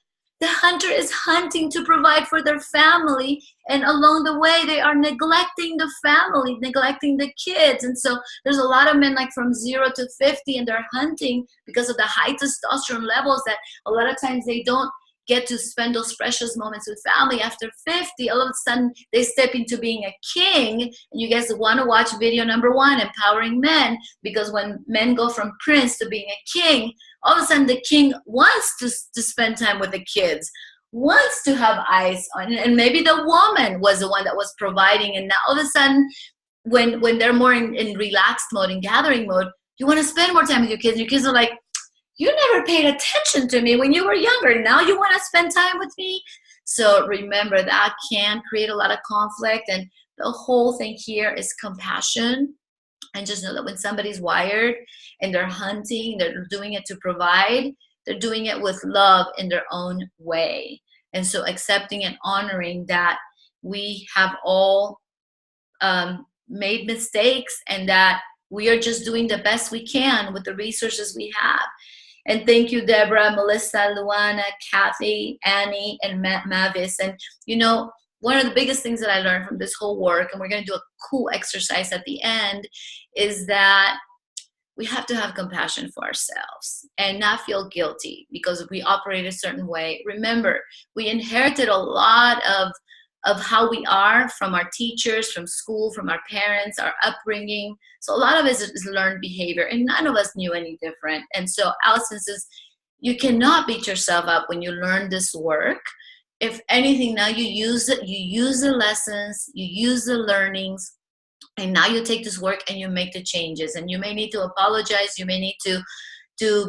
The hunter is hunting to provide for their family, and along the way they are neglecting the family, neglecting the kids. And so there's a lot of men like from 0 to 50, and they're hunting because of the high testosterone levels, that a lot of times they don't get to spend those precious moments with family. After 50, all of a sudden they step into being a king. And you guys want to watch video number 1, Empowering Men, because when men go from prince to being a king, all of a sudden the king wants to spend time with the kids, wants to have eyes on, and maybe the woman was the one that was providing, and now all of a sudden when they're more in relaxed mode, in gathering mode, you want to spend more time with your kids, and your kids are like, you never paid attention to me when you were younger. Now you want to spend time with me? So remember, that can create a lot of conflict. And the whole thing here is compassion. And just know that when somebody's wired and they're hunting, they're doing it to provide, they're doing it with love in their own way. And so accepting and honoring that we have all made mistakes, and that we are just doing the best we can with the resources we have. And thank you, Deborah, Melissa, Luana, Kathy, Annie, and Mavis. And you know, one of the biggest things that I learned from this whole work, and we're going to do a cool exercise at the end, is that we have to have compassion for ourselves and not feel guilty because we operate a certain way. Remember, we inherited a lot of how we are from our teachers, from school, from our parents, our upbringing. So a lot of it is learned behavior, and none of us knew any different. And so Allison says, you cannot beat yourself up when you learn this work. If anything, now you use it, you use the lessons, you use the learnings, and now you take this work and you make the changes. And you may need to apologize, you may need to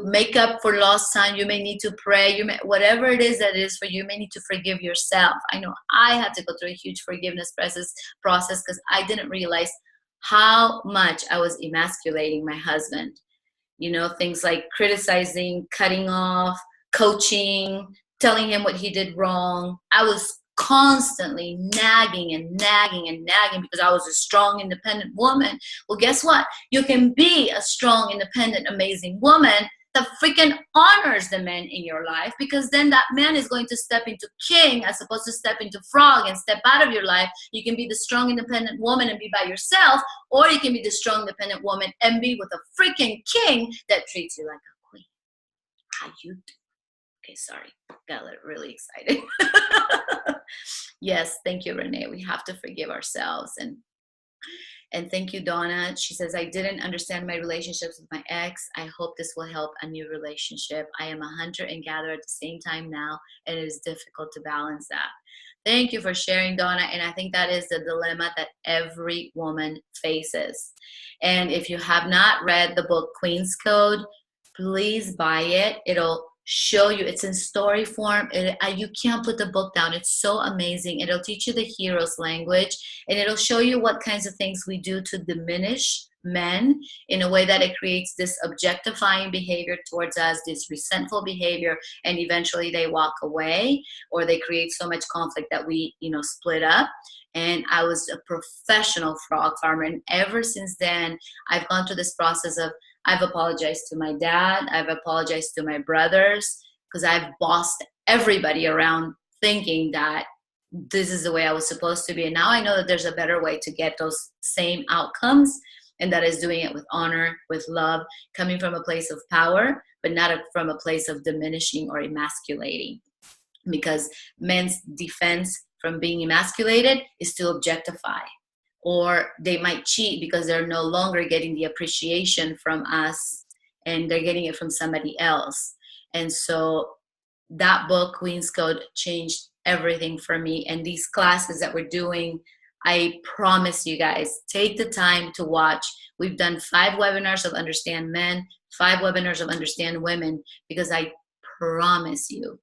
make up for lost time, you may need to pray, whatever it is that is for you, you may need to forgive yourself. I know I had to go through a huge forgiveness process because I didn't realize how much I was emasculating my husband. You know, things like criticizing, cutting off, coaching, telling him what he did wrong. I was constantly nagging because I was a strong, independent woman. Well, guess what? You can be a strong, independent, amazing woman that freaking honors the men in your life, because then that man is going to step into king as opposed to step into frog and step out of your life. You can be the strong, independent woman and be by yourself, or you can be the strong, independent woman and be with a freaking king that treats you like a queen. How you do? Okay, sorry, got really excited. Yes, thank you, Renee. We have to forgive ourselves. And thank you, Donna. She says, I didn't understand my relationships with my ex. I hope this will help a new relationship. I am a hunter and gatherer at the same time now, and it is difficult to balance that. Thank you for sharing, Donna. And I think that is the dilemma that every woman faces. And if you have not read the book Queen's Code, please buy it. It'll show you, it's in story form. You can't put the book down. It's so amazing. It'll teach you the hero's language, and it'll show you what kinds of things we do to diminish men in a way that it creates this objectifying behavior towards us, this resentful behavior, and eventually they walk away, or they create so much conflict that we, split up. And I was a professional frog farmer, and ever since then, I've gone through this process of, I've apologized to my dad, I've apologized to my brothers, because I've bossed everybody around thinking that this is the way I was supposed to be. And now I know that there's a better way to get those same outcomes, and that is doing it with honor, with love, coming from a place of power, but not from a place of diminishing or emasculating. Because men's defense from being emasculated is to objectify. Or they might cheat because they're no longer getting the appreciation from us, and they're getting it from somebody else. And so that book, Queen's Code, changed everything for me. And these classes that we're doing, I promise you guys, take the time to watch. We've done 5 webinars of Understand Men, 5 webinars of Understand Women, because I promise you,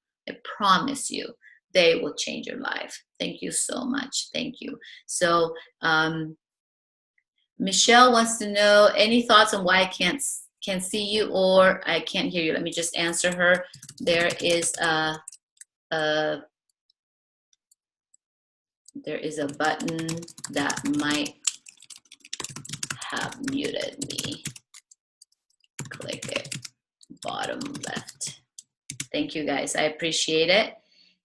they will change your life. Thank you so much. Thank you. So Michelle wants to know, any thoughts on why I can't see you or I can't hear you? Let me just answer her. There is a button that might have muted me. Click it, bottom left. Thank you guys. I appreciate it.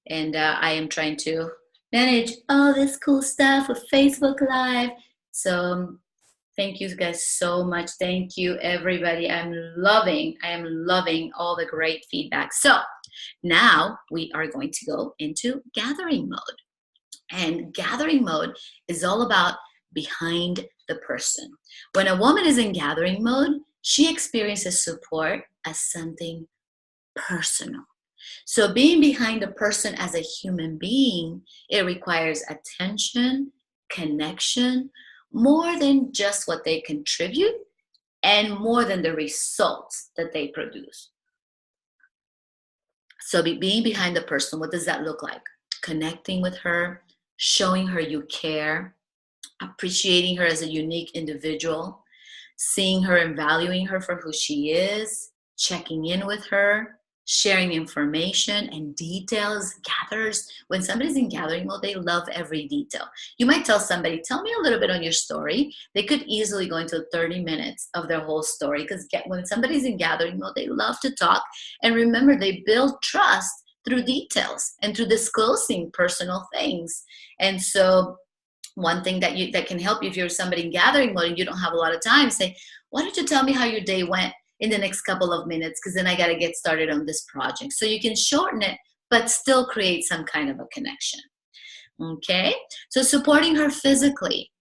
And I am trying to manage all this cool stuff with Facebook Live. So thank you guys so much. Thank you, everybody. I am loving all the great feedback. So now we are going to go into gathering mode. And gathering mode is all about behind the person. When a woman is in gathering mode, she experiences support as something personal. So being behind a person as a human being, it requires attention, connection, more than just what they contribute and more than the results that they produce. So being behind the person, what does that look like? Connecting with her, showing her you care, appreciating her as a unique individual, seeing her and valuing her for who she is, checking in with her, sharing information and details. Gatherers, when somebody's in gathering mode, they love every detail. You might tell somebody, tell me a little bit on your story. They could easily go into 30 minutes of their whole story, because when somebody's in gathering mode, they love to talk. And remember, they build trust through details and through disclosing personal things. And so one thing that can help you if you're somebody in gathering mode and you don't have a lot of time, say, why don't you tell me how your day went in the next couple of minutes, because then I got to get started on this project. So you can shorten it, but still create some kind of a connection. Okay, so supporting her physically,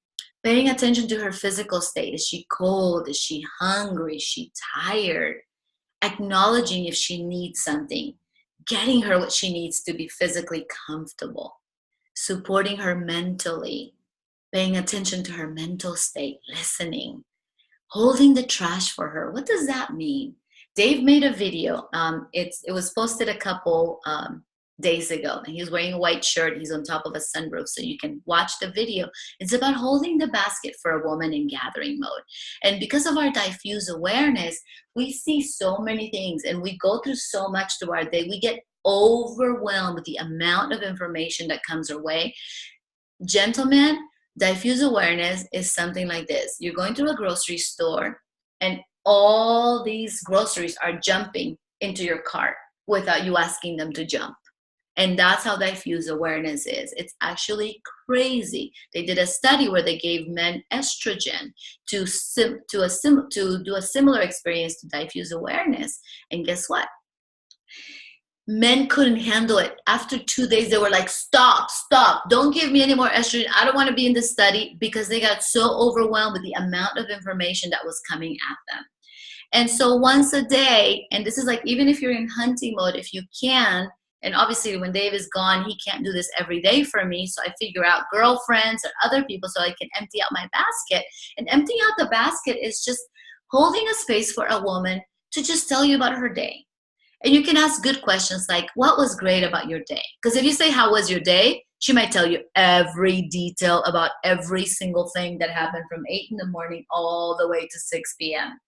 paying attention to her physical state. Is she cold? Is she hungry? Is she tired? Acknowledging if she needs something, getting her what she needs to be physically comfortable, supporting her mentally, paying attention to her mental state, listening, holding the trash for her. What does that mean? Dave made a video. It was posted a couple days ago, and he's wearing a white shirt. He's on top of a sunroof, so you can watch the video. It's about holding the basket for a woman in gathering mode. And because of our diffuse awareness, we see so many things, and we go through so much through our day. We get overwhelmed with the amount of information that comes our way. Gentlemen, diffuse awareness is something like this. You're going through a grocery store, and all these groceries are jumping into your cart without you asking them to jump. And that's how diffuse awareness is. It's actually crazy. They did a study where they gave men estrogen to do a similar experience to diffuse awareness. And guess what? Men couldn't handle it. After 2 days, they were like, stop, don't give me any more estrogen. I don't want to be in this study, because they got so overwhelmed with the amount of information that was coming at them. And so once a day, and this is like, even if you're in hunting mode, if you can, and obviously when Dave is gone, he can't do this every day for me. So I figure out girlfriends or other people so I can empty out my basket. And emptying out the basket is just holding a space for a woman to just tell you about her day. And you can ask good questions like, what was great about your day? Because if you say, how was your day? She might tell you every detail about every single thing that happened from 8 in the morning all the way to 6 p.m.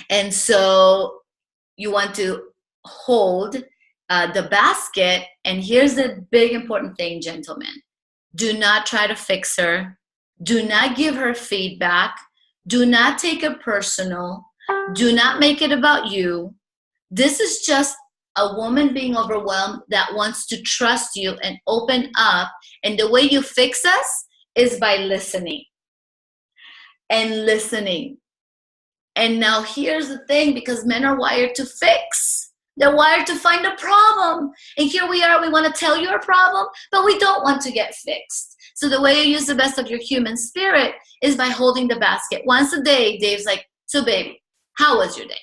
And so you want to hold the basket. And here's the big important thing, gentlemen. Do not try to fix her. Do not give her feedback. Do not take it personal. Do not make it about you. This is just a woman being overwhelmed that wants to trust you and open up. And the way you fix us is by listening and listening. And now here's the thing, because men are wired to fix. They're wired to find a problem. And here we are, we want to tell you a problem, but we don't want to get fixed. So the way you use the best of your human spirit is by holding the basket. Once a day, Dave's like, so baby, how was your day?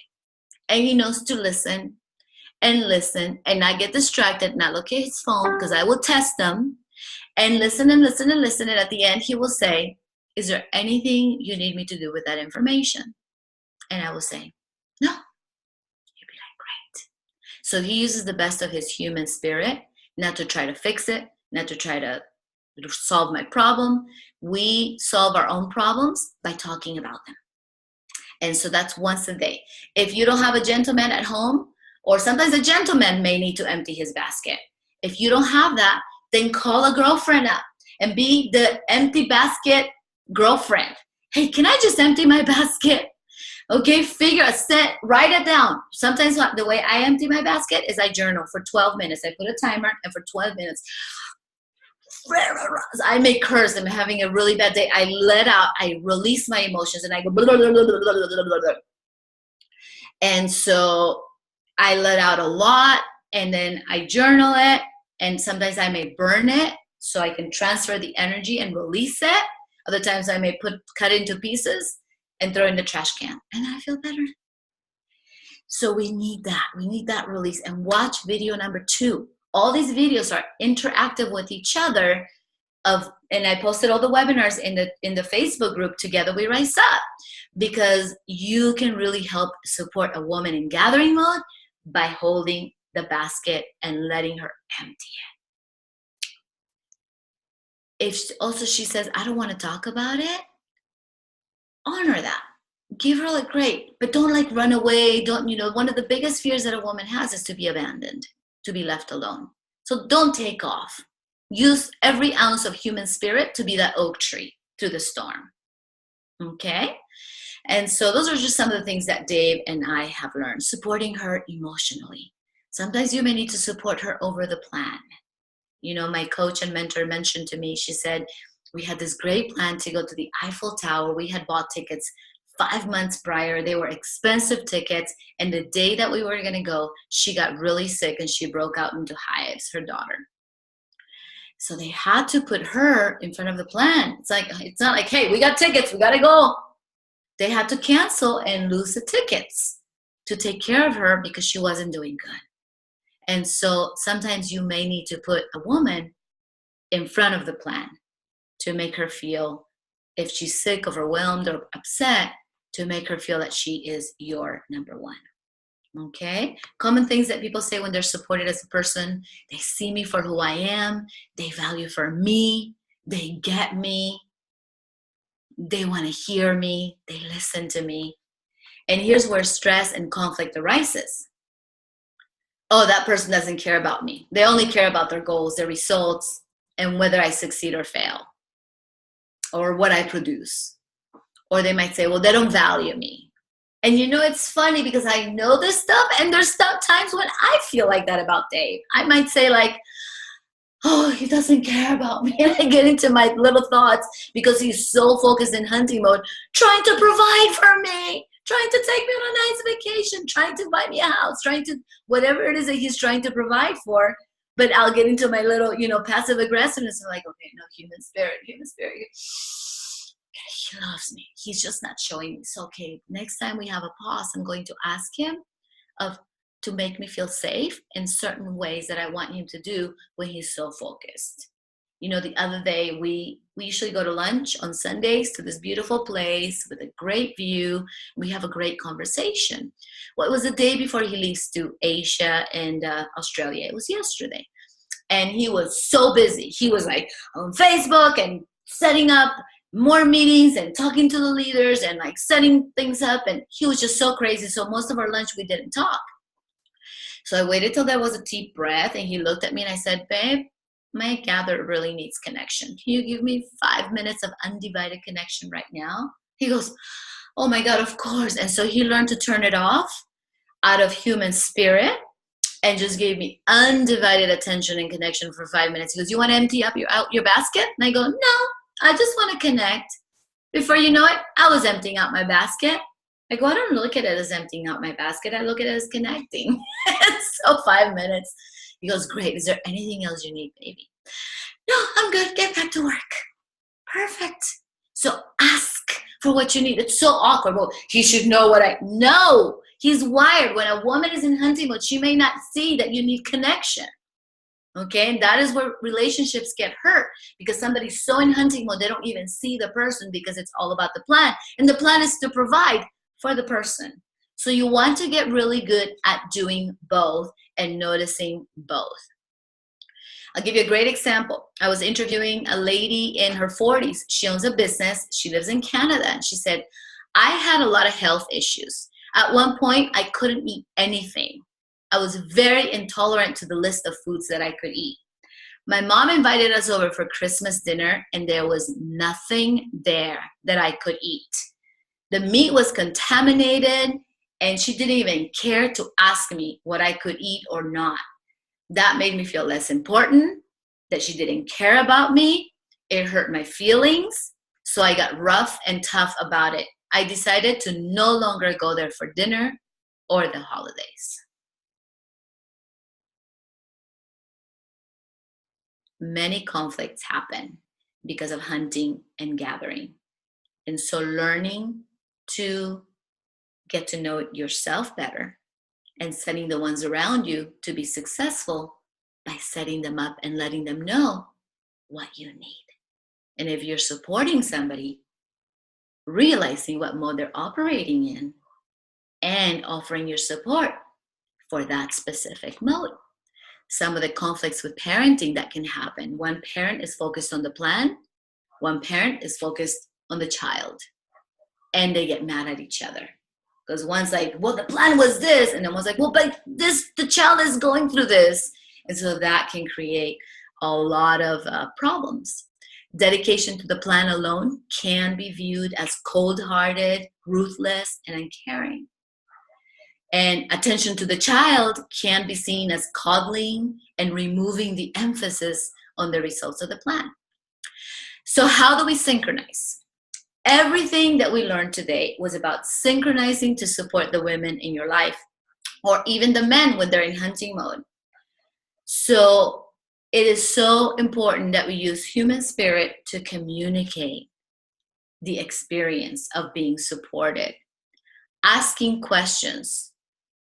And he knows to listen and not get distracted, not look at his phone, because I will test them, and listen and listen and listen. And at the end, he will say, is there anything you need me to do with that information? And I will say, no. He'll be like, great. So he uses the best of his human spirit, not to try to fix it, not to try to solve my problem. We solve our own problems by talking about them. And so that's once a day. If you don't have a gentleman at home, or sometimes a gentleman may need to empty his basket. If you don't have that, then call a girlfriend up and be the empty basket girlfriend. Hey, can I just empty my basket? Okay, write it down. Sometimes the way I empty my basket is I journal for 12 minutes. I put a timer, and for 12 minutes, I may curse. I'm having a really bad day. I let out, I release my emotions, and I go, blah, blah, blah, blah, blah, blah, blah, blah. And so I let out a lot, and then I journal it, and sometimes I may burn it so I can transfer the energy and release it. Other times I may cut into pieces and throw in the trash can, and I feel better. So we need that. We need that release. And watch video number 2. All these videos are interactive with each other. And I posted all the webinars in the Facebook group, Together We Rise Up, because you can really help support a woman in gathering mode by holding the basket and letting her empty it. If she says, I don't want to talk about it, honor that. Give her great, but don't run away. Don't, one of the biggest fears that a woman has is to be abandoned, to be left alone. So don't take off. Use every ounce of human spirit to be that oak tree through the storm. Okay? And so those are just some of the things that Dave and I have learned. Supporting her emotionally. Sometimes you may need to support her over the plan. My coach and mentor mentioned to me, she said, we had this great plan to go to the Eiffel Tower. We had bought tickets 5 months prior. They were expensive tickets. And the day that we were going to go, she got really sick and she broke out into hives, her daughter. So they had to put her in front of the plan. It's not like, hey, we got tickets, we got to go. They had to cancel and lose the tickets to take care of her because she wasn't doing good. And so sometimes you may need to put a woman in front of the plan to make her feel, if she's sick, overwhelmed, or upset, to make her feel that she is your number one. Okay? Common things that people say when they're supported as a person: they see me for who I am, they value for me, they get me, they want to hear me, they listen to me. And here's where stress and conflict arises. Oh, that person doesn't care about me. They only care about their goals, their results, and whether I succeed or fail, or what I produce. Or they might say, well, they don't value me. And it's funny because I know this stuff, and there's sometimes when I feel like that about Dave. I might say oh, he doesn't care about me. And I get into my little thoughts because he's so focused in hunting mode, trying to provide for me, trying to take me on a nice vacation, trying to buy me a house, trying to, whatever it is that he's trying to provide for. But I'll get into my little, passive aggressiveness. I'm like, okay, no, human spirit. He loves me. He's just not showing me. So, okay, next time we have a pause, I'm going to ask him to make me feel safe in certain ways that I want him to do when he's so focused. The other day, we usually go to lunch on Sundays to this beautiful place with a great view. We have a great conversation. Well, it was the day before he leaves to Asia and Australia. It was yesterday. And he was so busy. He was on Facebook and setting up more meetings and talking to the leaders and setting things up. And he was just so crazy. So most of our lunch, we didn't talk. So I waited till there was a deep breath, and he looked at me and I said, babe, my gather really needs connection. Can you give me 5 minutes of undivided connection right now? He goes, oh my God, of course. And so he learned to turn it off out of human spirit and just gave me undivided attention and connection for 5 minutes. He goes, you want to empty up your basket? And I go, no, I just want to connect. Before you know it, I was emptying out my basket. I go, I don't look at it as emptying out my basket. I look at it as connecting. So 5 minutes. He goes, great. Is there anything else you need, baby? No, I'm good. Get back to work. Perfect. So ask for what you need. It's so awkward. Well, he should know No, he's wired. When a woman is in hunting mode, she may not see that you need connection. Okay, and that is where relationships get hurt, because somebody's so in hunting mode, they don't even see the person because it's all about the plan. And the plan is to provide for the person. So you want to get really good at doing both and noticing both. I'll give you a great example. I was interviewing a lady in her 40s. She owns a business. She lives in Canada. And she said, I had a lot of health issues. At one point, I couldn't eat anything. I was very intolerant to the list of foods that I could eat. My mom invited us over for Christmas dinner, and there was nothing there that I could eat. The meat was contaminated, and she didn't even care to ask me what I could eat or not. That made me feel less important, that she didn't care about me. It hurt my feelings. So I got rough and tough about it. I decided to no longer go there for dinner or the holidays. Many conflicts happen because of hunting and gathering. And so learning to get to know yourself better and setting the ones around you to be successful by setting them up and letting them know what you need. And if you're supporting somebody, realizing what mode they're operating in and offering your support for that specific mode. Some of the conflicts with parenting that can happen. One parent is focused on the plan, one parent is focused on the child, and they get mad at each other. Because one's like, well, the plan was this, and then one's like, well, but this, the child is going through this. And so that can create a lot of problems. Dedication to the plan alone can be viewed as cold-hearted, ruthless, and uncaring. And attention to the child can be seen as coddling and removing the emphasis on the results of the plan. So how do we synchronize? Everything that we learned today was about synchronizing to support the women in your life, or even the men when they're in hunting mode. So it is so important that we use human spirit to communicate the experience of being supported. Asking questions.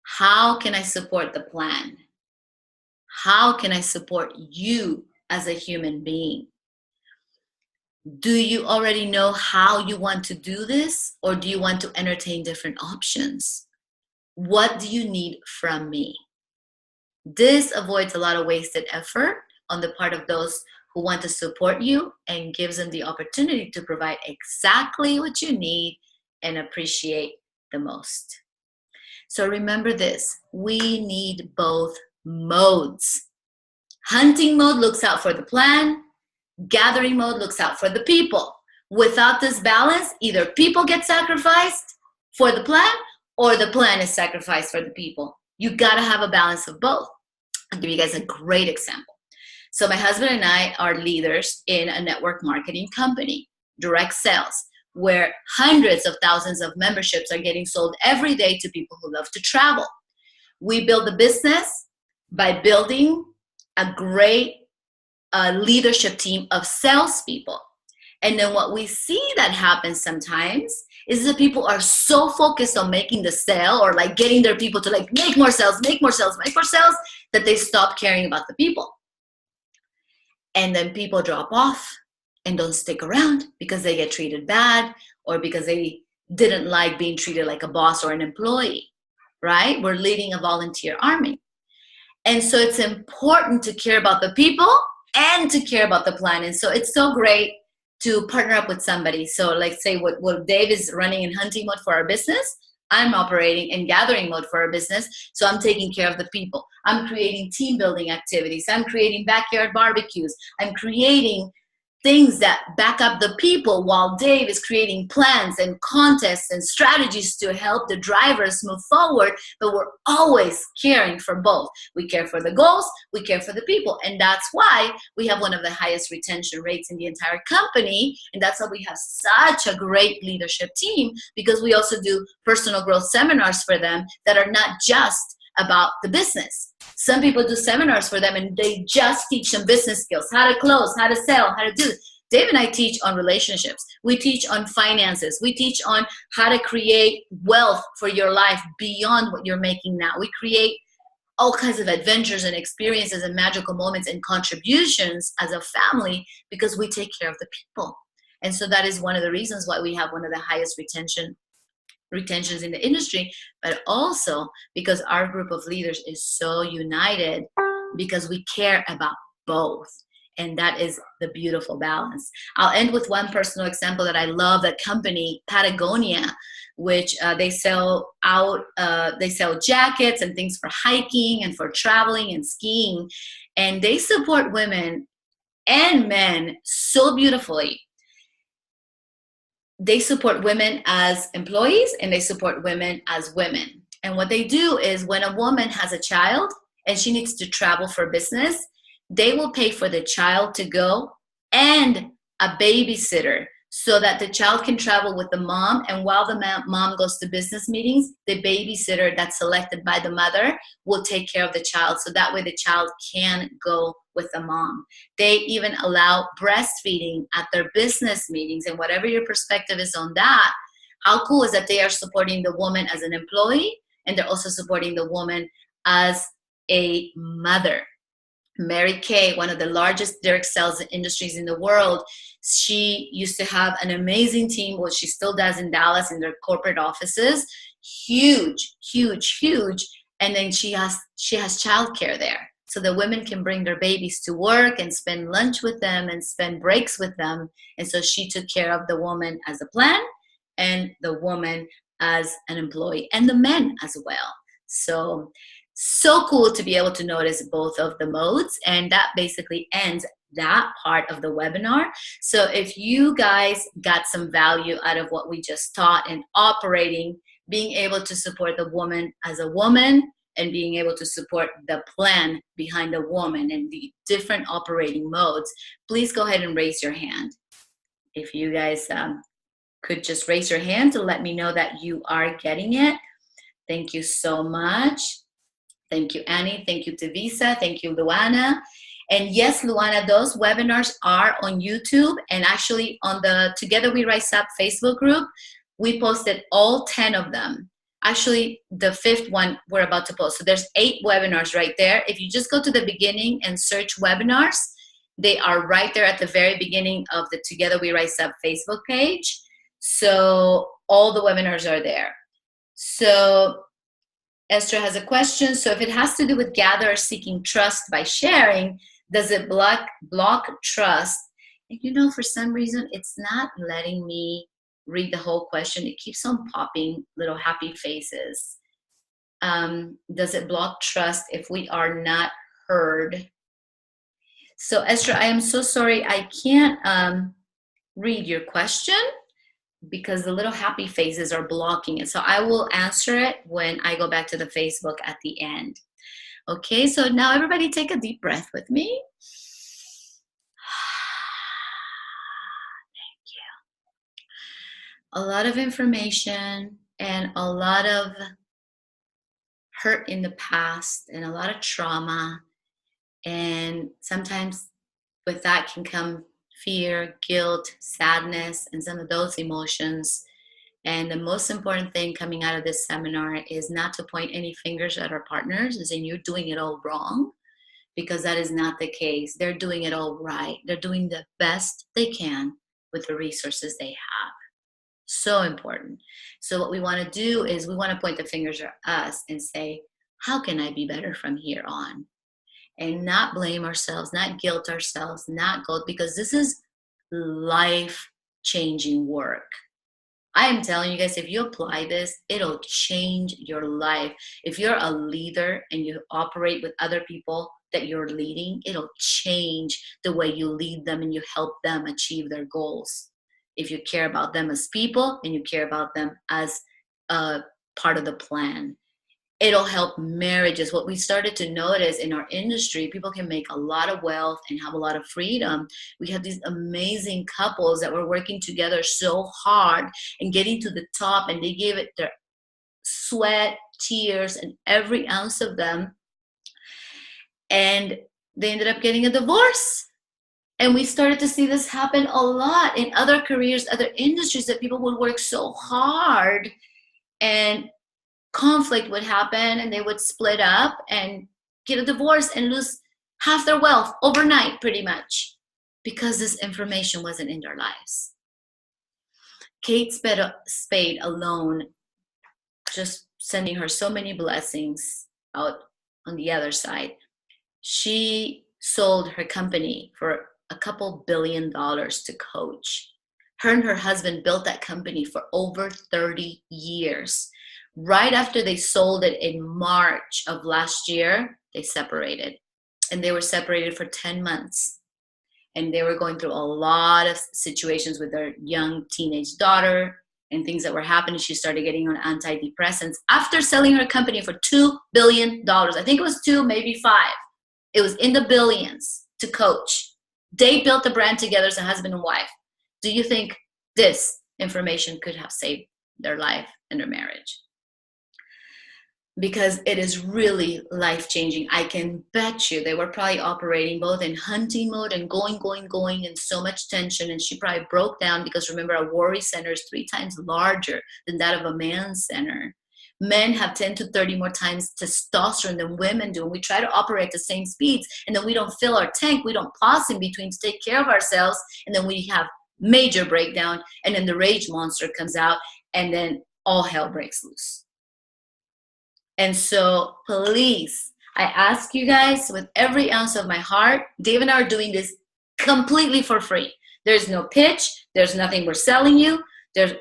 How can I support the plan? How can I support you as a human being? Do you already know how you want to do this, or do you want to entertain different options? What do you need from me? This avoids a lot of wasted effort on the part of those who want to support you and gives them the opportunity to provide exactly what you need and appreciate the most. So remember this, we need both modes. Hunting mode looks out for the plan, gathering mode looks out for the people. Without this balance, either people get sacrificed for the plan or the plan is sacrificed for the people. You gotta have a balance of both. I'll give you guys a great example. So my husband and I are leaders in a network marketing company, direct sales, where hundreds of thousands of memberships are getting sold every day to people who love to travel. We build a business by building a great leadership team of salespeople. And then what we see that happens sometimes is that people are so focused on making the sale or like getting their people to like make more sales, that they stop caring about the people. And then people drop off and don't stick around because they get treated bad or because they didn't like being treated like a boss or an employee, right? We're leading a volunteer army. And so it's important to care about the people and to care about the plan. And so it's so great to partner up with somebody. So like say what Dave is running in hunting mode for our business, I'm operating in gathering mode for our business. So I'm taking care of the people. I'm creating team building activities. I'm creating backyard barbecues. I'm creating things that back up the people while Dave is creating plans and contests and strategies to help the drivers move forward. But we're always caring for both. We care for the goals, we care for the people. And that's why we have one of the highest retention rates in the entire company. And that's why we have such a great leadership team, because we also do personal growth seminars for them that are not just about the business. Some people do seminars for them and they just teach them business skills, how to close, how to sell, how to do it. Dave and I teach on relationships. We teach on finances. We teach on how to create wealth for your life beyond what you're making now. We create all kinds of adventures and experiences and magical moments and contributions as a family because we take care of the people. And so that is one of the reasons why we have one of the highest retentions in the industry, but also because our group of leaders is so united because we care about both. And that is the beautiful balance. I'll end with one personal example that I love, that company, Patagonia, which they sell jackets and things for hiking and for traveling and skiing. And they support women and men so beautifully. they support women as employees and they support women as women. And what they do is when a woman has a child and she needs to travel for business, they will pay for the child to go and a babysitter so that the child can travel with the mom. And while the mom goes to business meetings, the babysitter that's selected by the mother will take care of the child. So that way the child can go with the mom. They even allow breastfeeding at their business meetings. And whatever your perspective is on that, how cool is that they are supporting the woman as an employee and they're also supporting the woman as a mother. Mary Kay, one of the largest direct sales industries in the world, she used to have an amazing team, what she still does in Dallas in their corporate offices. Huge, huge, huge. And then she has childcare there. So the women can bring their babies to work and spend lunch with them and spend breaks with them. And so she took care of the woman as a plan and the woman as an employee and the men as well. So cool to be able to notice both of the modes. And that basically ends that part of the webinar. So if you guys got some value out of what we just taught and operating, being able to support the woman as a woman and being able to support the plan behind the woman and the different operating modes, please go ahead and raise your hand. If you guys could just raise your hand to let me know that you are getting it. Thank you so much. Thank you, Annie. Thank you, Tevisa. Thank you, Luana. And yes, Luana, those webinars are on YouTube. And actually on the Together We Rise Up Facebook group, we posted all 10 of them. Actually, the 5th one we're about to post. So there's 8 webinars right there. If you just go to the beginning and search webinars, they are right there at the very beginning of the Together We Rise Up Facebook page. So all the webinars are there. So Esther has a question. So if it has to do with gatherers seeking trust by sharing, does it block trust? And you know, for some reason, it's not letting me read the whole question. It keeps on popping little happy faces. Does it block trust if we are not heard? So Esther, I am so sorry. I can't read your question because the little happy faces are blocking it. So I will answer it when I go back to the Facebook at the end. Okay, so now everybody take a deep breath with me. Thank you. A lot of information and a lot of hurt in the past and a lot of trauma. And sometimes with that can come fear, guilt, sadness, and some of those emotions. And the most important thing coming out of this seminar is not to point any fingers at our partners and saying you're doing it all wrong, because that is not the case. They're doing it all right. They're doing the best they can with the resources they have. So important. So what we want to do is we want to point the fingers at us and say, how can I be better from here on? And not blame ourselves, not guilt ourselves, not go, because this is life-changing work. I am telling you guys, if you apply this, it'll change your life. If you're a leader and you operate with other people that you're leading, it'll change the way you lead them and you help them achieve their goals. If you care about them as people and you care about them as a part of the plan. It'll help marriages. What we started to notice in our industry, people can make a lot of wealth and have a lot of freedom. We have these amazing couples that were working together so hard and getting to the top, and they gave it their sweat, tears, and every ounce of them. And they ended up getting a divorce. And we started to see this happen a lot in other careers, other industries, that people would work so hard and conflict would happen and they would split up and get a divorce and lose half their wealth overnight, pretty much, because this information wasn't in their lives. Kate Spade alone, just sending her so many blessings out on the other side. She sold her company for a couple $1 billion to Coach. Her and her husband built that company for over 30 years. Right after they sold it in March of last year, they separated. And they were separated for 10 months. and they were going through a lot of situations with their young teenage daughter and things that were happening. She started getting on antidepressants after selling her company for $2 billion. I think it was 2, maybe 5. It was in the billions to Coach. They built the brand together as a husband and wife. Do you think this information could have saved their life and their marriage? Because it is really life-changing. I can bet you they were probably operating both in hunting mode and going, and so much tension. And she probably broke down because remember, a worry center is 3 times larger than that of a man's center. Men have 10 to 30 more times testosterone than women do. And we try to operate at the same speeds, and then we don't fill our tank. We don't pause in between to take care of ourselves. And then we have major breakdown. And then the rage monster comes out, and then all hell breaks loose. And so please, I ask you guys with every ounce of my heart, Dave and I are doing this completely for free. There's no pitch. There's nothing we're selling you.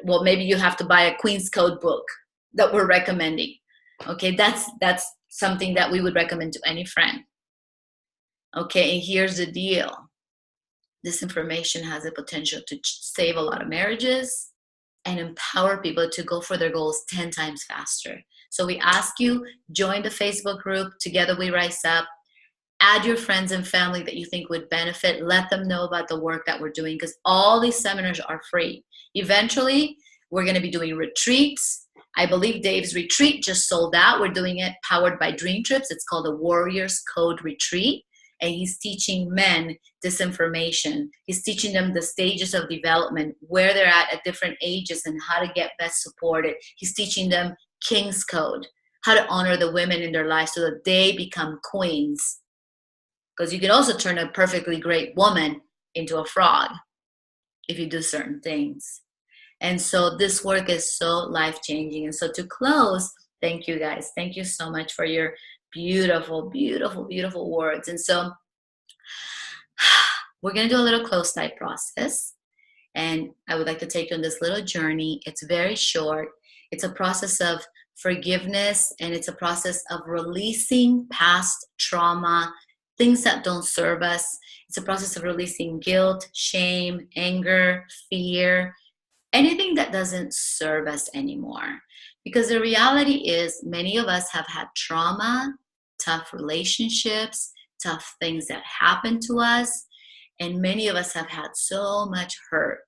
Well, maybe you have to buy a Queen's Code book that we're recommending. Okay, that's something that we would recommend to any friend. Okay, and here's the deal. This information has the potential to save a lot of marriages and empower people to go for their goals 10 times faster. So we ask you, join the Facebook group, Together We Rise Up. Add your friends and family that you think would benefit. Let them know about the work that we're doing, because all these seminars are free. Eventually, we're going to be doing retreats. I believe Dave's retreat just sold out. We're doing it powered by Dream Trips. It's called the Warriors Code Retreat. And he's teaching men this information. He's teaching them the stages of development, where they're at different ages, and how to get best supported. He's teaching them King's Code, how to honor the women in their lives so that they become queens. Because you can also turn a perfectly great woman into a frog if you do certain things. And so this work is so life-changing. And so to close, thank you guys. Thank you so much for your beautiful, beautiful, beautiful words. And so we're going to do a little close type process. And I would like to take you on this little journey. It's very short. It's a process of forgiveness, and it's a process of releasing past trauma, things that don't serve us. It's a process of releasing guilt, shame, anger, fear, anything that doesn't serve us anymore. Because the reality is many of us have had trauma, tough relationships, tough things that happened to us, and many of us have had so much hurt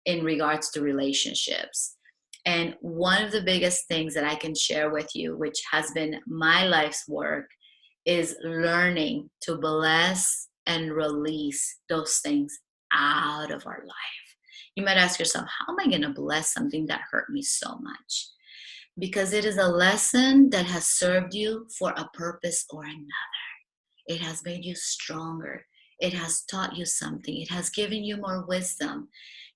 in regards to relationships. And one of the biggest things that I can share with you, which has been my life's work, is learning to bless and release those things out of our life. You might ask yourself, how am I going to bless something that hurt me so much? Because it is a lesson that has served you for a purpose or another. It has made you stronger. It has taught you something. It has given you more wisdom.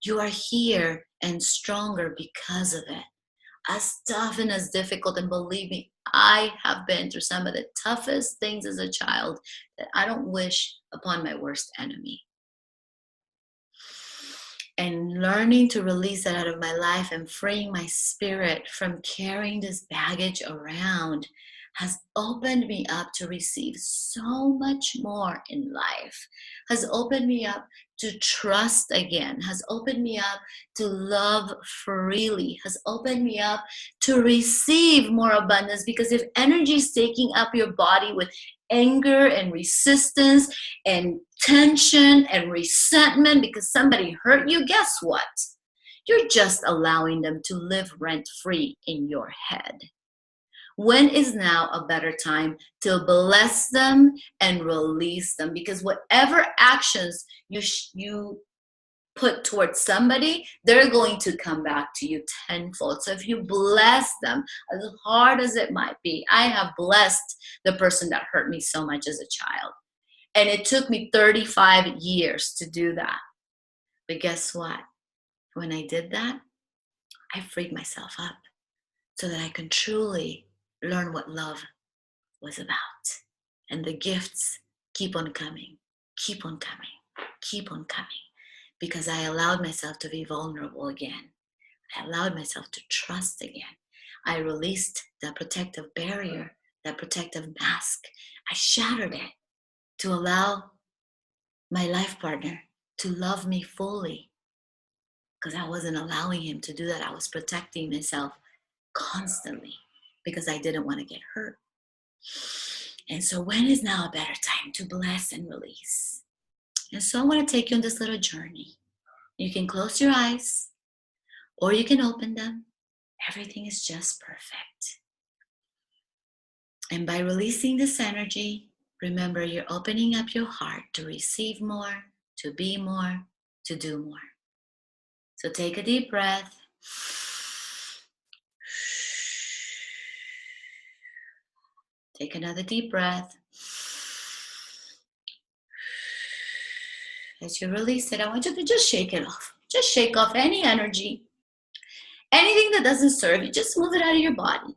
You are here and stronger because of it. As tough and as difficult, and believe me, I have been through some of the toughest things as a child that I don't wish upon my worst enemy. And learning to release that out of my life and freeing my spirit from carrying this baggage around has opened me up to receive so much more in life, has opened me up to trust again, has opened me up to love freely, has opened me up to receive more abundance. Because if energy is taking up your body with anger and resistance and tension and resentment because somebody hurt you, guess what? You're just allowing them to live rent-free in your head. When is now a better time to bless them and release them? Because whatever actions you put towards somebody, they're going to come back to you tenfold. So if you bless them, as hard as it might be, I have blessed the person that hurt me so much as a child. And it took me 35 years to do that. But guess what? When I did that, I freed myself up so that I can truly learn what love was about. And the gifts keep on coming, keep on coming, keep on coming. Because I allowed myself to be vulnerable again. I allowed myself to trust again. I released that protective barrier, that protective mask. I shattered it to allow my life partner to love me fully, because I wasn't allowing him to do that. I was protecting myself constantly because I didn't want to get hurt. And so when is now a better time to bless and release? And so I want to take you on this little journey. You can close your eyes or you can open them. Everything is just perfect. And by releasing this energy, remember you're opening up your heart to receive more, to be more, to do more. So take a deep breath. Take another deep breath. As you release it, I want you to just shake it off. Just shake off any energy. Anything that doesn't serve you, just move it out of your body.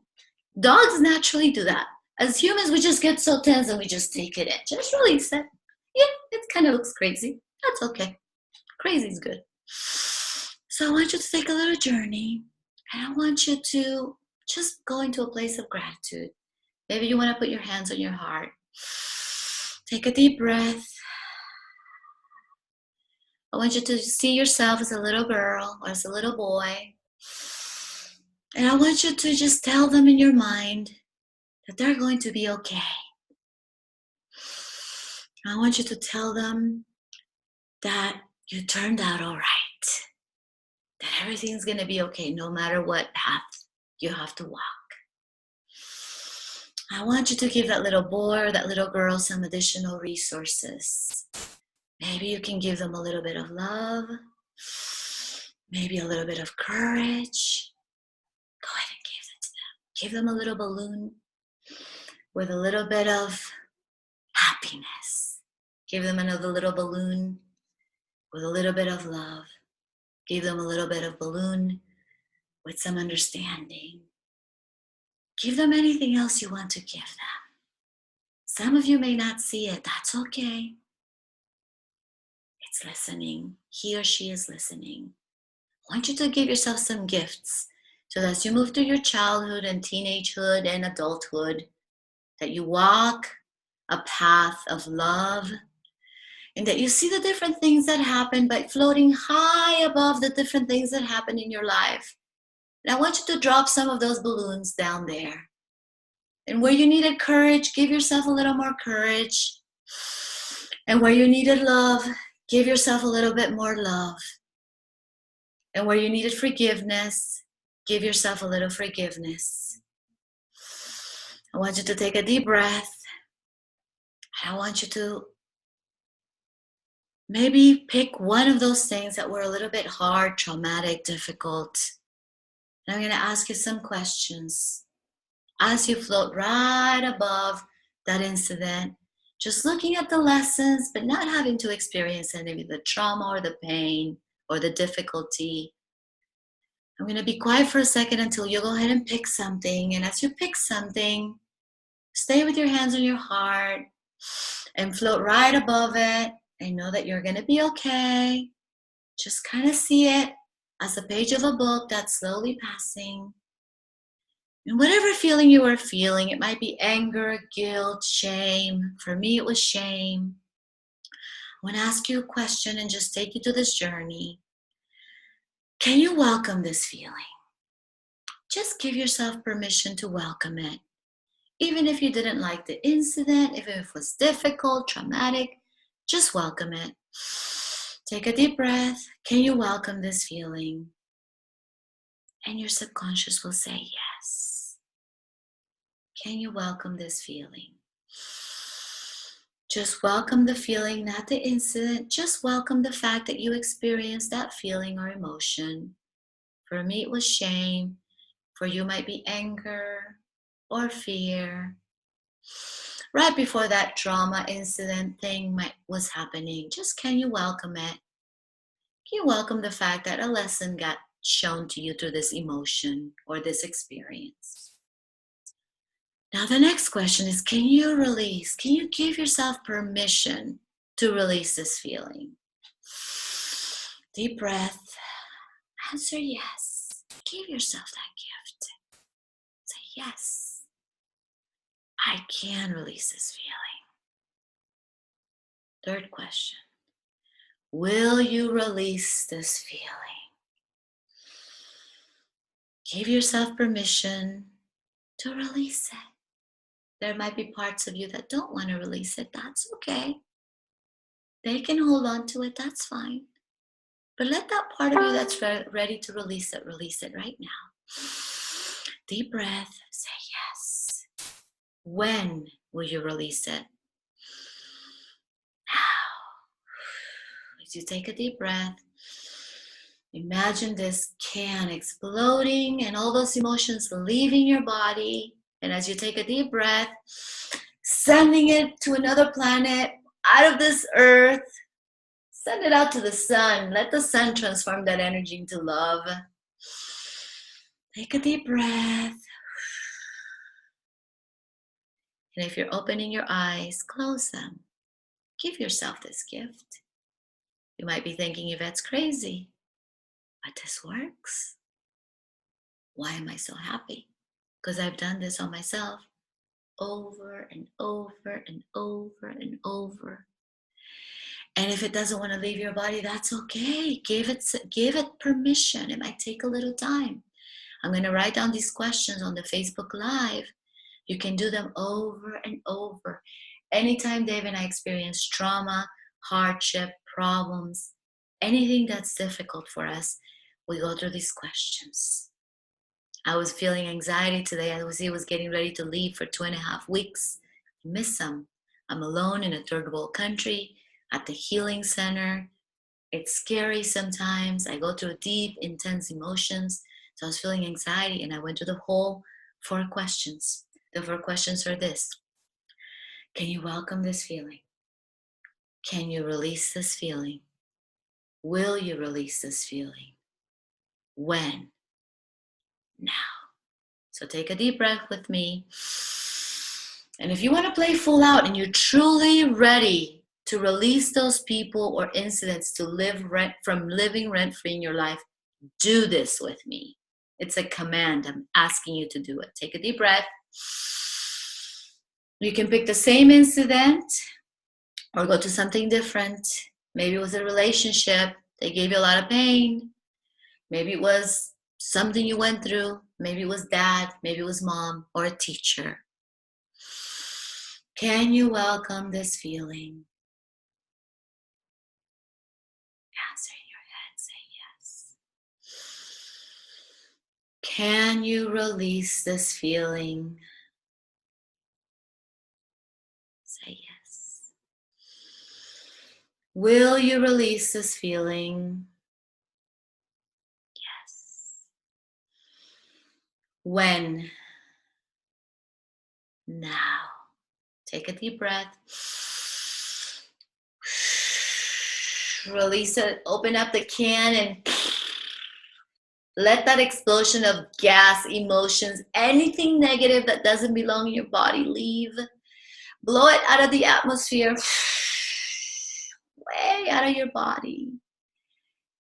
Dogs naturally do that. As humans, we just get so tense and we just take it in. Just release it. Yeah, it kind of looks crazy. That's okay. Crazy is good. So I want you to take a little journey. And I want you to just go into a place of gratitude. Maybe you want to put your hands on your heart. Take a deep breath. I want you to see yourself as a little girl or as a little boy. And I want you to just tell them in your mind that they're going to be okay. I want you to tell them that you turned out all right. That everything's going to be okay no matter what path you have to walk. I want you to give that little boy or that little girl some additional resources. Maybe you can give them a little bit of love, maybe a little bit of courage. Go ahead and give it to them. Give them a little balloon with a little bit of happiness. Give them another little balloon with a little bit of love. Give them a little bit of balloon with some understanding. Give them anything else you want to give them. Some of you may not see it. That's okay. It's listening. He or she is listening. I want you to give yourself some gifts so that as you move through your childhood and teenagehood and adulthood, that you walk a path of love and that you see the different things that happen by floating high above the different things that happen in your life. And I want you to drop some of those balloons down there. And where you needed courage, give yourself a little more courage. And where you needed love, give yourself a little bit more love. And where you needed forgiveness, give yourself a little forgiveness. I want you to take a deep breath. I want you to maybe pick one of those things that were a little bit hard, traumatic, difficult. And I'm going to ask you some questions. As you float right above that incident, just looking at the lessons, but not having to experience any of the trauma or the pain or the difficulty. I'm going to be quiet for a second until you go ahead and pick something. And as you pick something, stay with your hands on your heart and float right above it. And know that you're going to be okay. Just kind of see it as a page of a book that's slowly passing. And whatever feeling you are feeling, it might be anger, guilt, shame. For me, it was shame. I want to ask you a question and just take you to this journey. Can you welcome this feeling? Just give yourself permission to welcome it. Even if you didn't like the incident, if it was difficult, traumatic, just welcome it. Take a deep breath. Can you welcome this feeling? And your subconscious will say yes. Can you welcome this feeling? Just welcome the feeling, not the incident. Just welcome the fact that you experienced that feeling or emotion. For me, it was shame. For you, might be anger or fear. Right before that trauma incident thing was happening, just can you welcome it? Can you welcome the fact that a lesson got shown to you through this emotion or this experience? Now the next question is, can you release? Can you give yourself permission to release this feeling? Deep breath. Answer yes. Give yourself that gift. Say yes. I can release this feeling. Third question. Will you release this feeling? Give yourself permission to release it. There might be parts of you that don't want to release it. That's okay. They can hold on to it. That's fine. But let that part of you that's ready to release it right now. Deep breath. Say yes. When will you release it? Now. As you take a deep breath, imagine this can exploding and all those emotions leaving your body. And as you take a deep breath, sending it to another planet, out of this earth, send it out to the sun. Let the sun transform that energy into love. Take a deep breath. And if you're opening your eyes, close them. Give yourself this gift. You might be thinking, Yvette's crazy, but this works. Why am I so happy? Because I've done this on myself over and over and over and over. And if it doesn't want to leave your body, that's okay. Give it permission. It might take a little time. I'm going to write down these questions on the Facebook Live. You can do them over and over. Anytime Dave and I experience trauma, hardship, problems, anything that's difficult for us, we go through these questions. I was feeling anxiety today. He was getting ready to leave for 2.5 weeks. I miss him. I'm alone in a third world country at the healing center. It's scary sometimes. I go through deep, intense emotions. So I was feeling anxiety and I went to the whole 4 questions. The 4 questions are this. Can you welcome this feeling? Can you release this feeling? Will you release this feeling? When? Now. So take a deep breath with me. And if you want to play full out and you're truly ready to release those people or incidents to live living rent-free in your life, do this with me. It's a command. I'm asking you to do it. Take a deep breath. You can pick the same incident or go to something different. Maybe it was a relationship. They gave you a lot of pain. Maybe it was something you went through. Maybe it was dad. Maybe it was mom or a teacher. Can you welcome this feeling? Answer in your head. Say yes. Can you release this feeling? Say yes. Will you release this feeling? Yes. When? Now. Take a deep breath. Release it. Open up the can and let that explosion of gas, emotions, anything negative that doesn't belong in your body leave. Blow it out of the atmosphere. Way out of your body.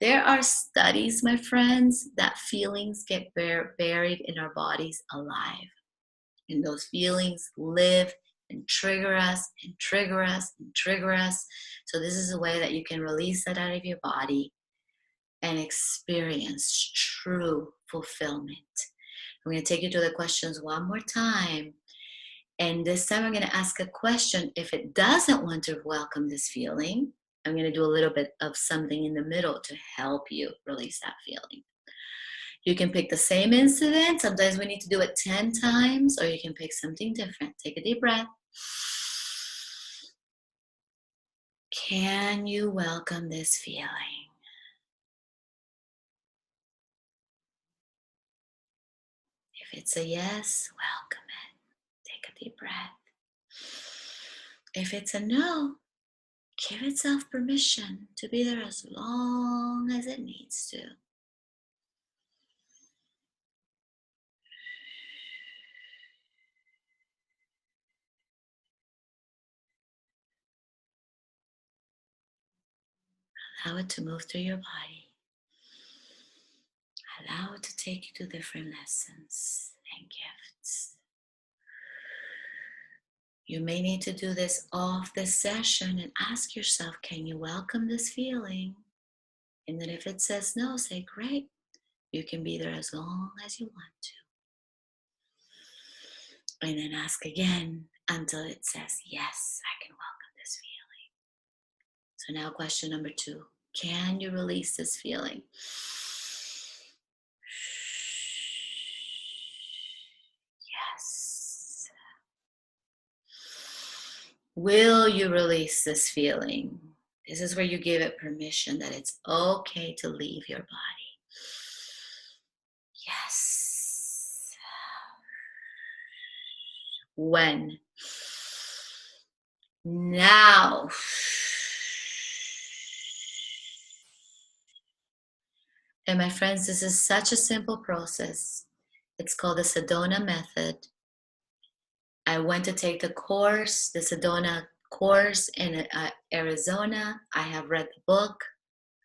There are studies, my friends, that feelings get buried in our bodies alive. And those feelings live and trigger us and trigger us and trigger us. So this is a way that you can release that out of your body and experience true fulfillment. I'm going to take you to the questions one more time. And this time I'm going to ask a question. If it doesn't want to welcome this feeling, I'm going to do a little bit of something in the middle to help you release that feeling. You can pick the same incident. Sometimes we need to do it 10 times, or you can pick something different. Take a deep breath. Can you welcome this feeling? If it's a yes, welcome it. Take a deep breath. If it's a no, give itself permission to be there as long as it needs to. Allow it to move through your body. Allow it to take you to different lessons and gifts. You may need to do this off this session and ask yourself, can you welcome this feeling? And then if it says no, say, great. You can be there as long as you want to. And then ask again until it says, yes, I can welcome this feeling. So now question number 2. Can you release this feeling? Yes. Will you release this feeling? This is where you give it permission that it's okay to leave your body. Yes. When? Now. And my friends, this is such a simple process. It's called the Sedona method. I went to take the course, the Sedona course in Arizona. I have read the book.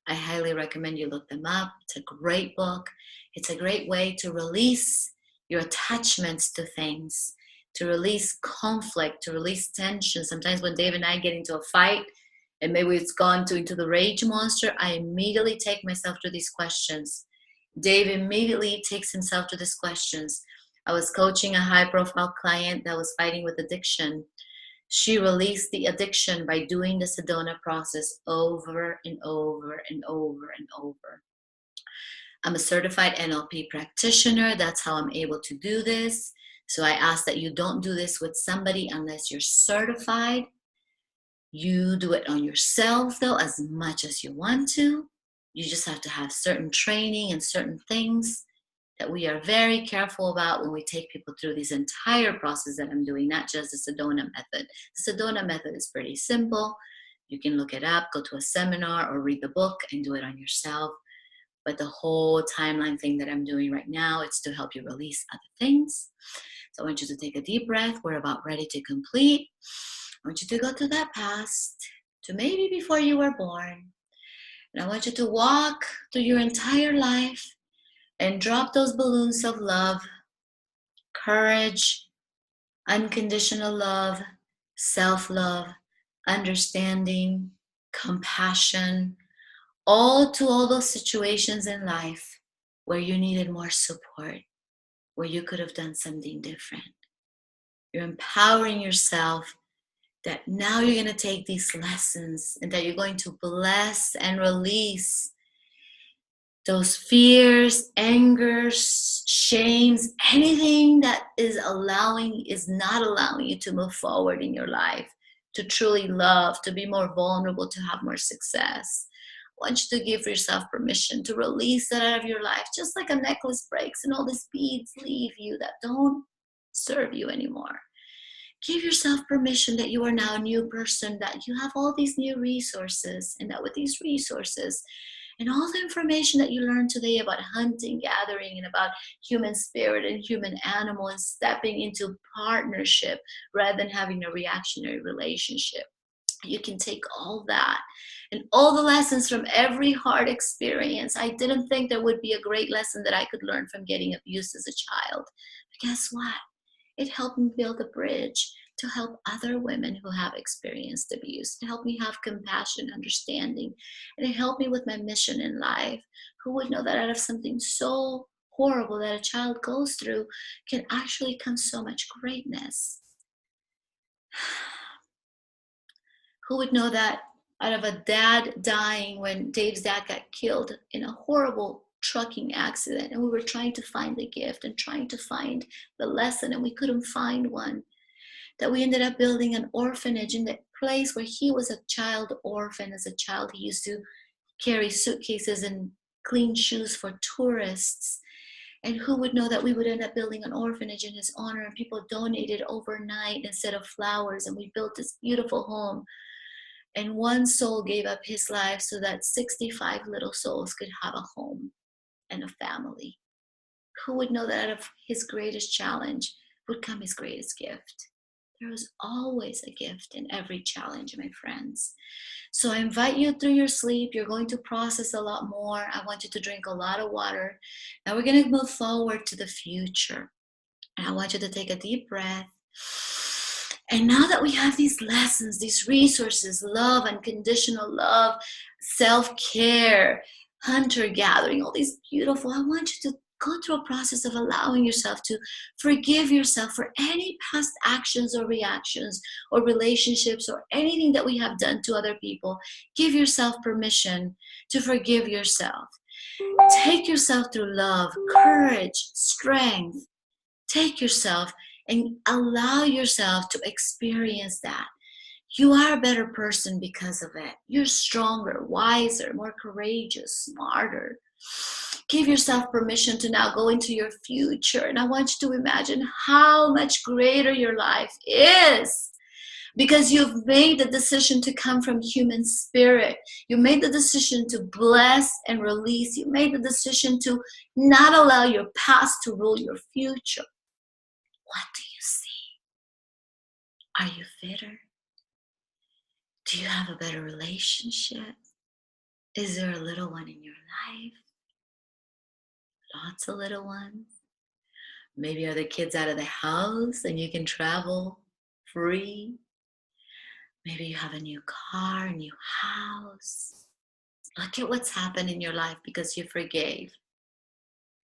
I highly recommend you look them up. It's a great book. It's a great way to release your attachments to things, to release conflict, to release tension. Sometimes when Dave and I get into a fight, and maybe it's gone into the rage monster, I immediately take myself to these questions. Dave immediately takes himself to these questions. I was coaching a high-profile client that was fighting with addiction. She released the addiction by doing the Sedona process over and over and over and over. I'm a certified NLP practitioner. That's how I'm able to do this. So I ask that you don't do this with somebody unless you're certified. You do it on yourself, though, as much as you want to. You just have to have certain training and certain things that we are very careful about when we take people through this entire process that I'm doing, not just the Sedona method. The Sedona method is pretty simple. You can look it up, go to a seminar, or read the book and do it on yourself. But the whole timeline thing that I'm doing right now, it's to help you release other things. So I want you to take a deep breath. We're about ready to complete. I want you to go to that past, to maybe before you were born. And I want you to walk through your entire life and drop those balloons of love, courage, unconditional love, self-love, understanding, compassion, all to all those situations in life where you needed more support, where you could have done something different. You're empowering yourself that now you're going to take these lessons and that you're going to bless and release those fears, angers, shames, anything that is not allowing you to move forward in your life, to truly love, to be more vulnerable, to have more success. I want you to give yourself permission to release that out of your life, just like a necklace breaks and all these beads leave you that don't serve you anymore. Give yourself permission that you are now a new person, that you have all these new resources, and that with these resources and all the information that you learned today about hunting, gathering, and about human spirit and human animal, and stepping into partnership rather than having a reactionary relationship, you can take all that and all the lessons from every hard experience. I didn't think there would be a great lesson that I could learn from getting abused as a child. But guess what? It helped me build a bridge to help other women who have experienced abuse, to help me have compassion, understanding, and it helped me with my mission in life. Who would know that out of something so horrible that a child goes through can actually come so much greatness? Who would know that out of a dad dying when Dave's dad got killed in a horrible trucking accident, and we were trying to find the gift and trying to find the lesson, and we couldn't find one, that we ended up building an orphanage in the place where he was a child orphan. As a child, he used to carry suitcases and clean shoes for tourists. And who would know that we would end up building an orphanage in his honor, and people donated overnight instead of flowers, and we built this beautiful home. And one soul gave up his life so that 65 little souls could have a home and a family. Who would know that out of his greatest challenge would come his greatest gift? There is always a gift in every challenge, my friends. So I invite you through your sleep. You're going to process a lot more. I want you to drink a lot of water. Now we're going to move forward to the future. And I want you to take a deep breath And now that we have these lessons, these resources, love, unconditional love, self-care, hunter-gathering, all these beautiful, I want you to go through a process of allowing yourself to forgive yourself for any past actions or reactions or relationships or anything that we have done to other people. Give yourself permission to forgive yourself. Take yourself through love, courage, strength. Take yourself and allow yourself to experience that. You are a better person because of it. You're stronger, wiser, more courageous, smarter. Give yourself permission to now go into your future. And I want you to imagine how much greater your life is, because you've made the decision to come from human spirit. You made the decision to bless and release. You made the decision to not allow your past to rule your future. What do you see? Are you fitter? Do you have a better relationship? Is there a little one in your life? Lots of little ones. Maybe are the kids out of the house and you can travel free? Maybe you have a new car, a new house. Look at what's happened in your life because you forgave,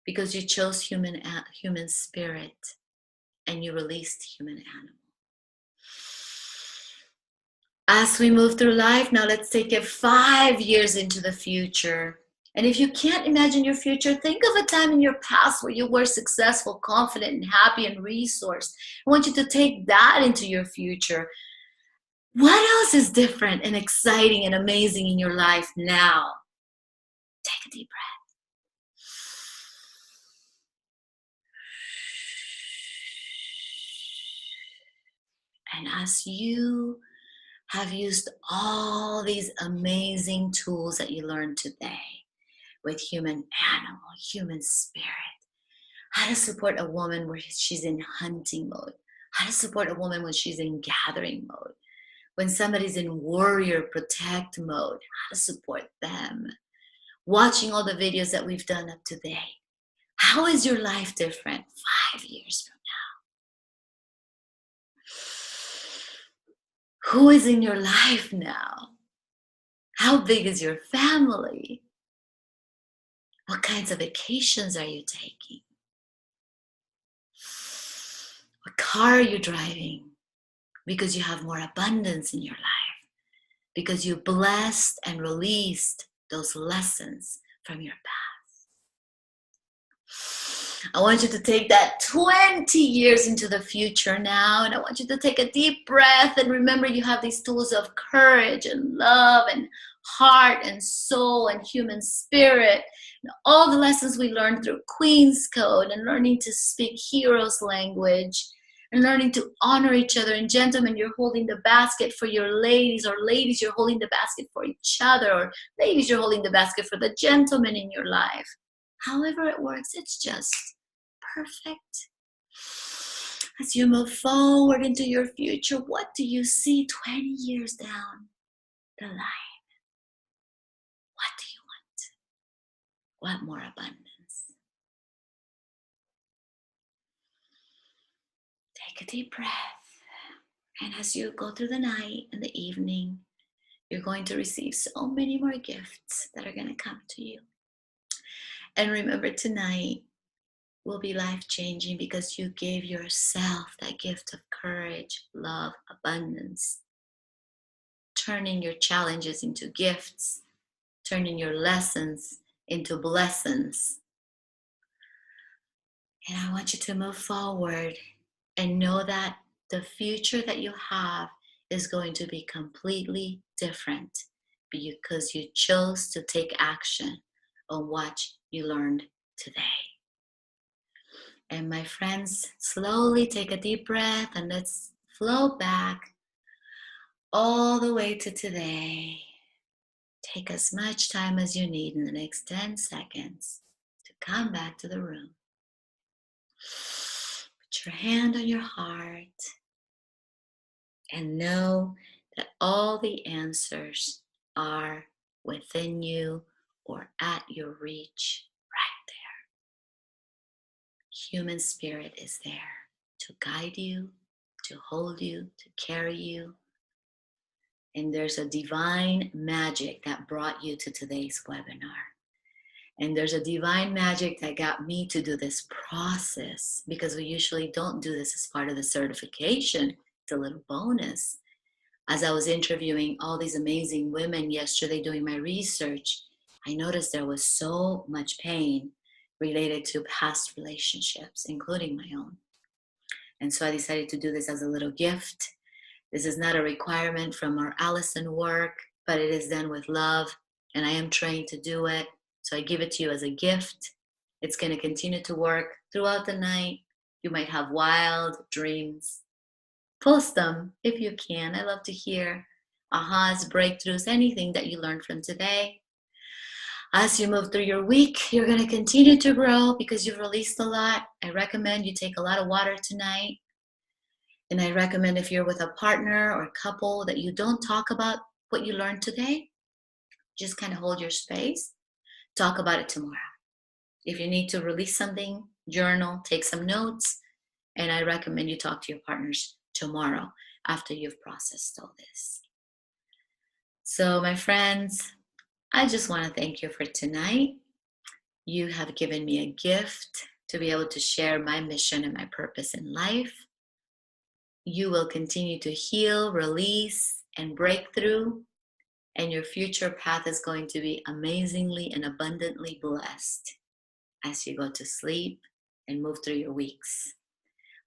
because you chose human spirit and you released human animal. As we move through life, now let's take it 5 years into the future. And if you can't imagine your future, think of a time in your past where you were successful, confident, and happy and resourced. I want you to take that into your future. What else is different and exciting and amazing in your life now? Take a deep breath. And as you have used all these amazing tools that you learned today with human animal, human spirit, how to support a woman where she's in hunting mode, how to support a woman when she's in gathering mode, when somebody's in warrior protect mode, how to support them. Watching all the videos that we've done up to today. How is your life different 5 years from now? Who is in your life now? How big is your family? What kinds of vacations are you taking? What car are you driving? Because you have more abundance in your life. Because you blessed and released those lessons from your past. I want you to take that 20 years into the future now, and I want you to take a deep breath and remember you have these tools of courage and love and heart and soul and human spirit and all the lessons we learned through Queen's Code and learning to speak heroes language and learning to honor each other. And gentlemen, you're holding the basket for your ladies, or ladies, you're holding the basket for each other, or ladies, you're holding the basket for the gentleman in your life. However it works, it's just perfect. As you move forward into your future, what do you see 20 years down the line? What do you want? What more abundance? Take a deep breath. And as you go through the night and the evening, you're going to receive so many more gifts that are going to come to you. And remember, tonight will be life-changing because you gave yourself that gift of courage, love, abundance, turning your challenges into gifts, turning your lessons into blessings. And I want you to move forward and know that the future that you have is going to be completely different because you chose to take action on what you learned today. And my friends, slowly take a deep breath and let's flow back all the way to today. Take as much time as you need in the next 10 seconds to come back to the room. Put your hand on your heart and know that all the answers are within you or at your reach right there. Human spirit is there to guide you, to hold you, to carry you. And there's a divine magic that brought you to today's webinar. And there's a divine magic that got me to do this process, because we usually don't do this as part of the certification. It's a little bonus. As I was interviewing all these amazing women yesterday doing my research, I noticed there was so much pain related to past relationships, including my own. And so I decided to do this as a little gift. This is not a requirement from our Allison work, but it is done with love, and I am trained to do it. So I give it to you as a gift. It's going to continue to work throughout the night. You might have wild dreams. Post them if you can. I love to hear ahas, breakthroughs, anything that you learned from today. As you move through your week, you're going to continue to grow because you've released a lot. I recommend you take a lot of water tonight. And I recommend, if you're with a partner or a couple, that you don't talk about what you learned today. Just kind of hold your space. Talk about it tomorrow. If you need to release something, journal, take some notes. And I recommend you talk to your partners tomorrow after you've processed all this. So my friends, I just want to thank you for tonight. You have given me a gift to be able to share my mission and my purpose in life. You will continue to heal, release, and break through. And your future path is going to be amazingly and abundantly blessed as you go to sleep and move through your weeks.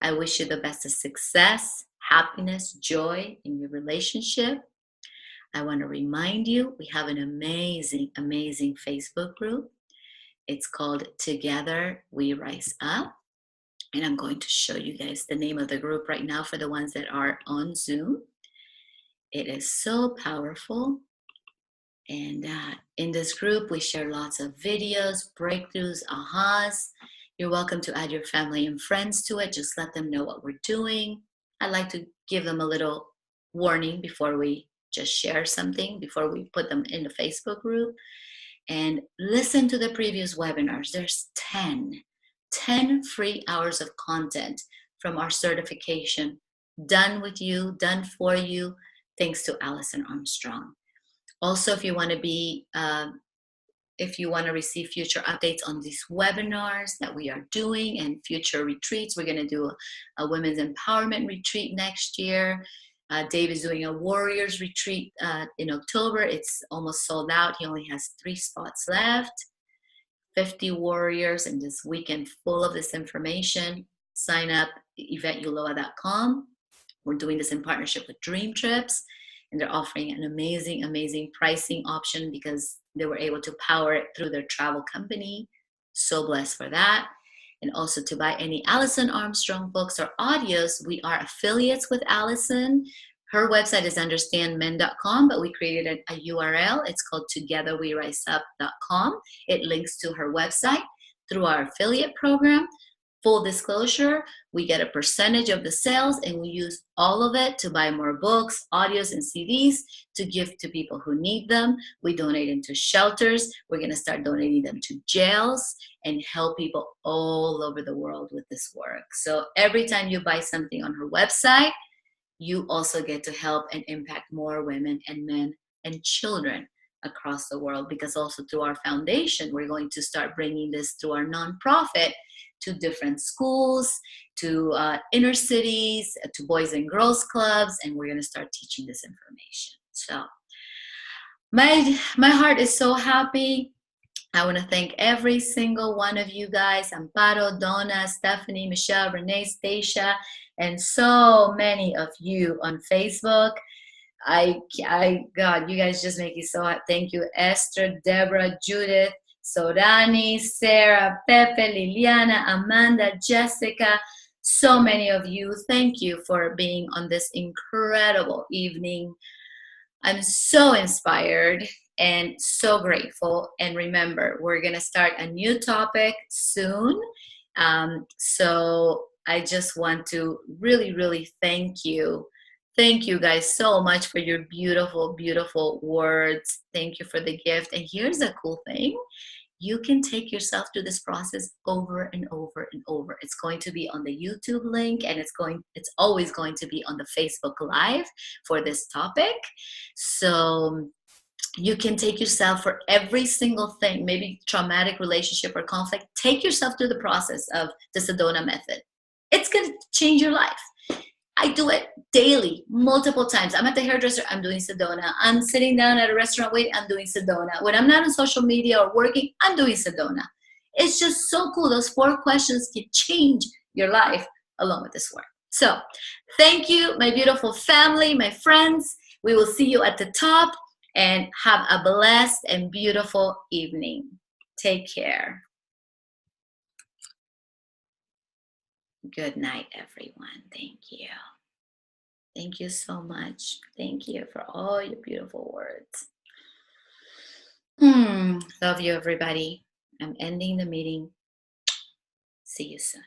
I wish you the best of success, happiness, joy in your relationship. I want to remind you, we have an amazing, amazing Facebook group. It's called Together We Rise Up. And I'm going to show you guys the name of the group right now for the ones that are on Zoom. It is so powerful. And in this group, we share lots of videos, breakthroughs, ahas. You're welcome to add your family and friends to it. Just let them know what we're doing. I like to give them a little warning before we just share something, before we put them in the Facebook group. And listen to the previous webinars. There's 10 free hours of content from our certification, done with you, done for you, thanks to Allison Armstrong. Also, if you want to receive future updates on these webinars that we are doing and future retreats, we're going to do a women's empowerment retreat next year. Dave is doing a warriors retreat in October. It's almost sold out. He only has 3 spots left. 50 warriors in this weekend full of this information. Sign up YvetteUlloa.com. We're doing this in partnership with Dream Trips. And they're offering an amazing, amazing pricing option because they were able to power it through their travel company. So blessed for that. And also to buy any Allison Armstrong books or audios, we are affiliates with Allison. Her website is understandmen.com, but we created a URL. It's called togetherweriseup.com. It links to her website through our affiliate program. Full disclosure, we get a percentage of the sales and we use all of it to buy more books, audios, and CDs to give to people who need them. We donate them to shelters. We're going to start donating them to jails and help people all over the world with this work. So every time you buy something on her website, you also get to help and impact more women and men and children across the world, because also through our foundation, we're going to start bringing this through our nonprofit to different schools, to inner cities, to boys and girls clubs, and we're going to start teaching this information. So my heart is so happy. I want to thank every single one of you guys, Amparo, Donna, Stephanie, Michelle, Renee, Stacia, and so many of you on Facebook. God, you guys just make me so happy. Thank you, Esther, Deborah, Judith, Sorani, Sarah, Pepe, Liliana, Amanda, Jessica, so many of you. Thank you for being on this incredible evening. I'm so inspired and so grateful. And remember, we're going to start a new topic soon. So I just want to really, really thank you. Thank you guys so much for your beautiful, beautiful words. Thank you for the gift. And here's the cool thing. you can take yourself through this process over and over and over. It's going to be on the YouTube link, and it's always going to be on the Facebook Live for this topic. So you can take yourself for every single thing, maybe traumatic relationship or conflict. Take yourself through the process of the Sedona method. It's going to change your life. I do it daily, multiple times. I'm at the hairdresser, I'm doing Sedona. I'm sitting down at a restaurant waiting, I'm doing Sedona. When I'm not on social media or working, I'm doing Sedona. It's just so cool. Those 4 questions can change your life along with this work. So thank you, my beautiful family, my friends. We will see you at the top, and have a blessed and beautiful evening. Take care. Good night, everyone. Thank you. Thank you so much. Thank you for all your beautiful words. Love you, everybody. I'm ending the meeting. See you soon.